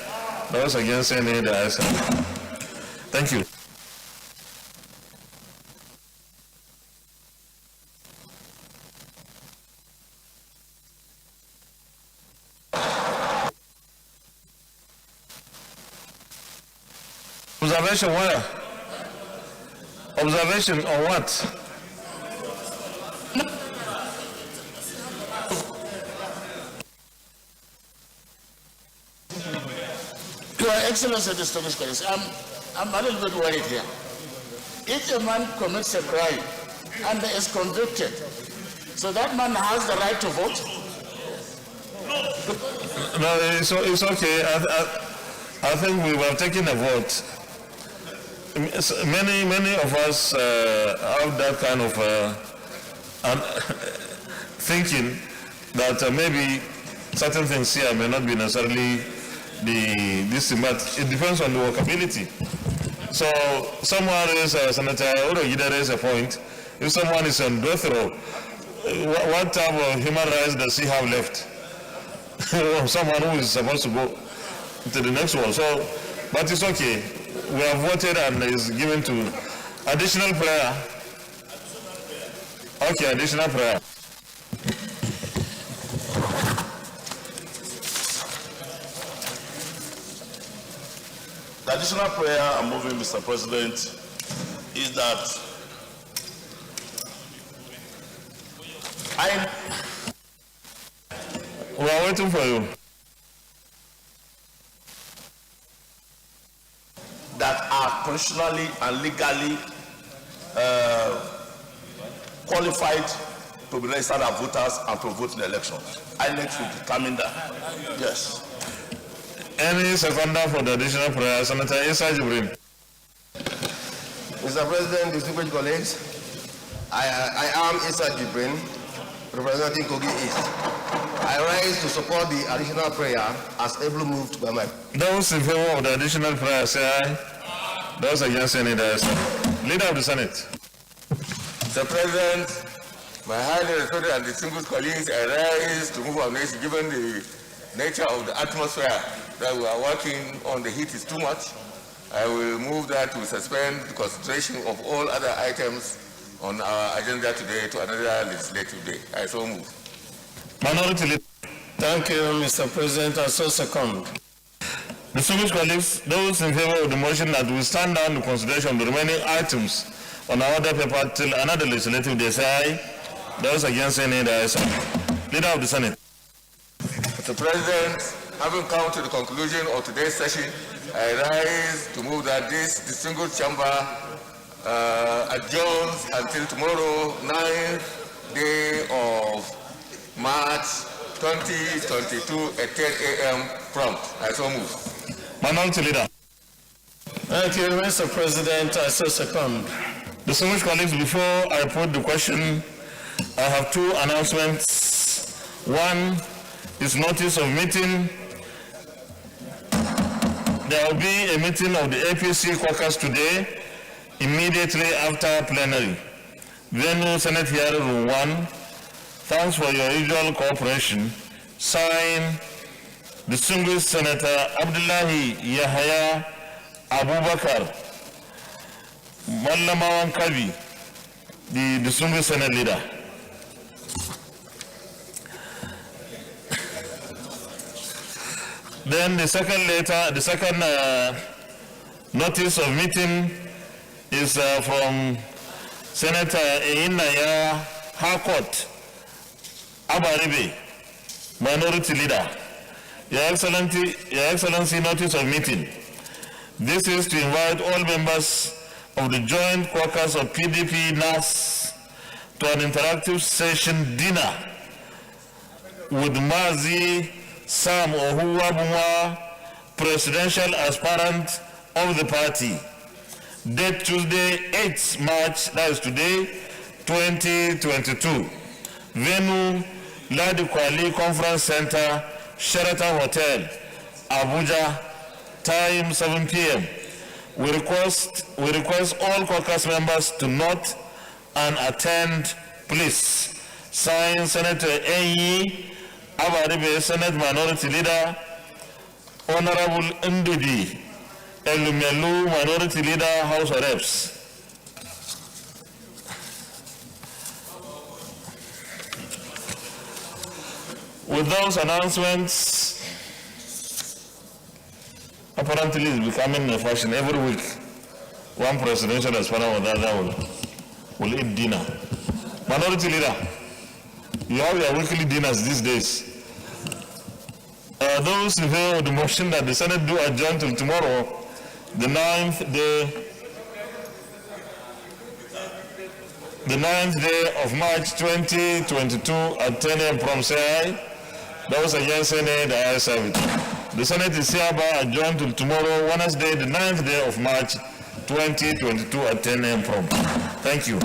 Those against say nay. The ayes have it. Thank you. Observation where? Observation on what? Your Excellency, distinguished colleagues, I'm a little bit worried here. If a man commits a crime and is convicted, so that man has the right to vote? No, it's okay. I think we were taking a vote. Many of us have that kind of thinking that maybe certain things here may not be necessarily this, but it depends on the workability. So someone is Senator Urogide raised a point. If someone is on death row, what type of human rights does he have left? Someone who is supposed to go to the next one. So, but it's okay. We have voted and is given to additional prayer. Okay, additional prayer. The additional prayer I'm moving, Mr. President, is that we are waiting for you. That are constitutionally and legally qualified to be registered as voters and to vote in the elections. INEC will determine that. Yes. Any seconder for the additional prayer? Senator Issa Jibrin. Mr. President, distinguished colleagues, I am Issa Jibrin, representing Kogi East. I rise to support the additional prayer as ably moved by my... Those in favor of the additional prayer say aye. Those against say nay. Leader of the Senate. Mr. President, My highly respected and distinguished colleagues, I rise to move our nation given the nature of the atmosphere that we are working on. The heat is too much. I will move that to suspend the consideration of all other items on our agenda today to another legislative day. I so move. Minority Leader. Thank you, Mr. President. I so second. Distinguished colleagues, those in favor of the motion that we stand down the consideration of the remaining items on our order paper till another legislative day, say aye. Those against, say nay. The ayes have it. Leader of the Senate. Mr. President, having come to the conclusion of today's session, I rise to move that this distinguished chamber adjourns until tomorrow, 9th day of March 2022 at 10 a.m. prompt. I so move. Minority Leader. Thank you, Mr. President. I so second. Distinguished colleagues, before I put the question, I have two announcements. One is notice of meeting. There will be a meeting of the APC caucus today, immediately after plenary. Venue, Senate Hearing Room 1. Thanks for your usual cooperation. Signed, Distinguished Senator Abdullahi Yahaya Abubakar Mallamawan Kabi, the Distinguished Senate Leader. Then the second letter, the second notice of meeting is from Senator Einaya Harcourt Abaribe, Minority Leader. Your Excellency, notice of meeting. This is to invite all members of the joint caucus of PDP NAS to an interactive session dinner with Mazi Sam Ohuwabunwa, presidential aspirant of the party. Date Tuesday, 8th March, that is today, 2022. Venue, Ladi Kwali Conference Center, Sheraton Hotel, Abuja, time 7 p.m. We request all caucus members to note and attend, please. Signed, Senator Enyi Abaribe, Senate Minority Leader, Honorable Ndudi Elumelu, Minority Leader, House of Reps. With those announcements, apparently it's becoming a fashion. Every week, one presidential aspirant or the other will eat dinner. Minority Leader, you have your weekly dinners these days. Those in favor of the motion that the Senate do adjourn till tomorrow, the 9th day of March 2022 at 10 a.m. from say aye. Those against say nay. The ayes have it. The Senate is hereby adjourned till tomorrow, Wednesday, the 9th day of March 2022 at 10 a.m. from. Thank you.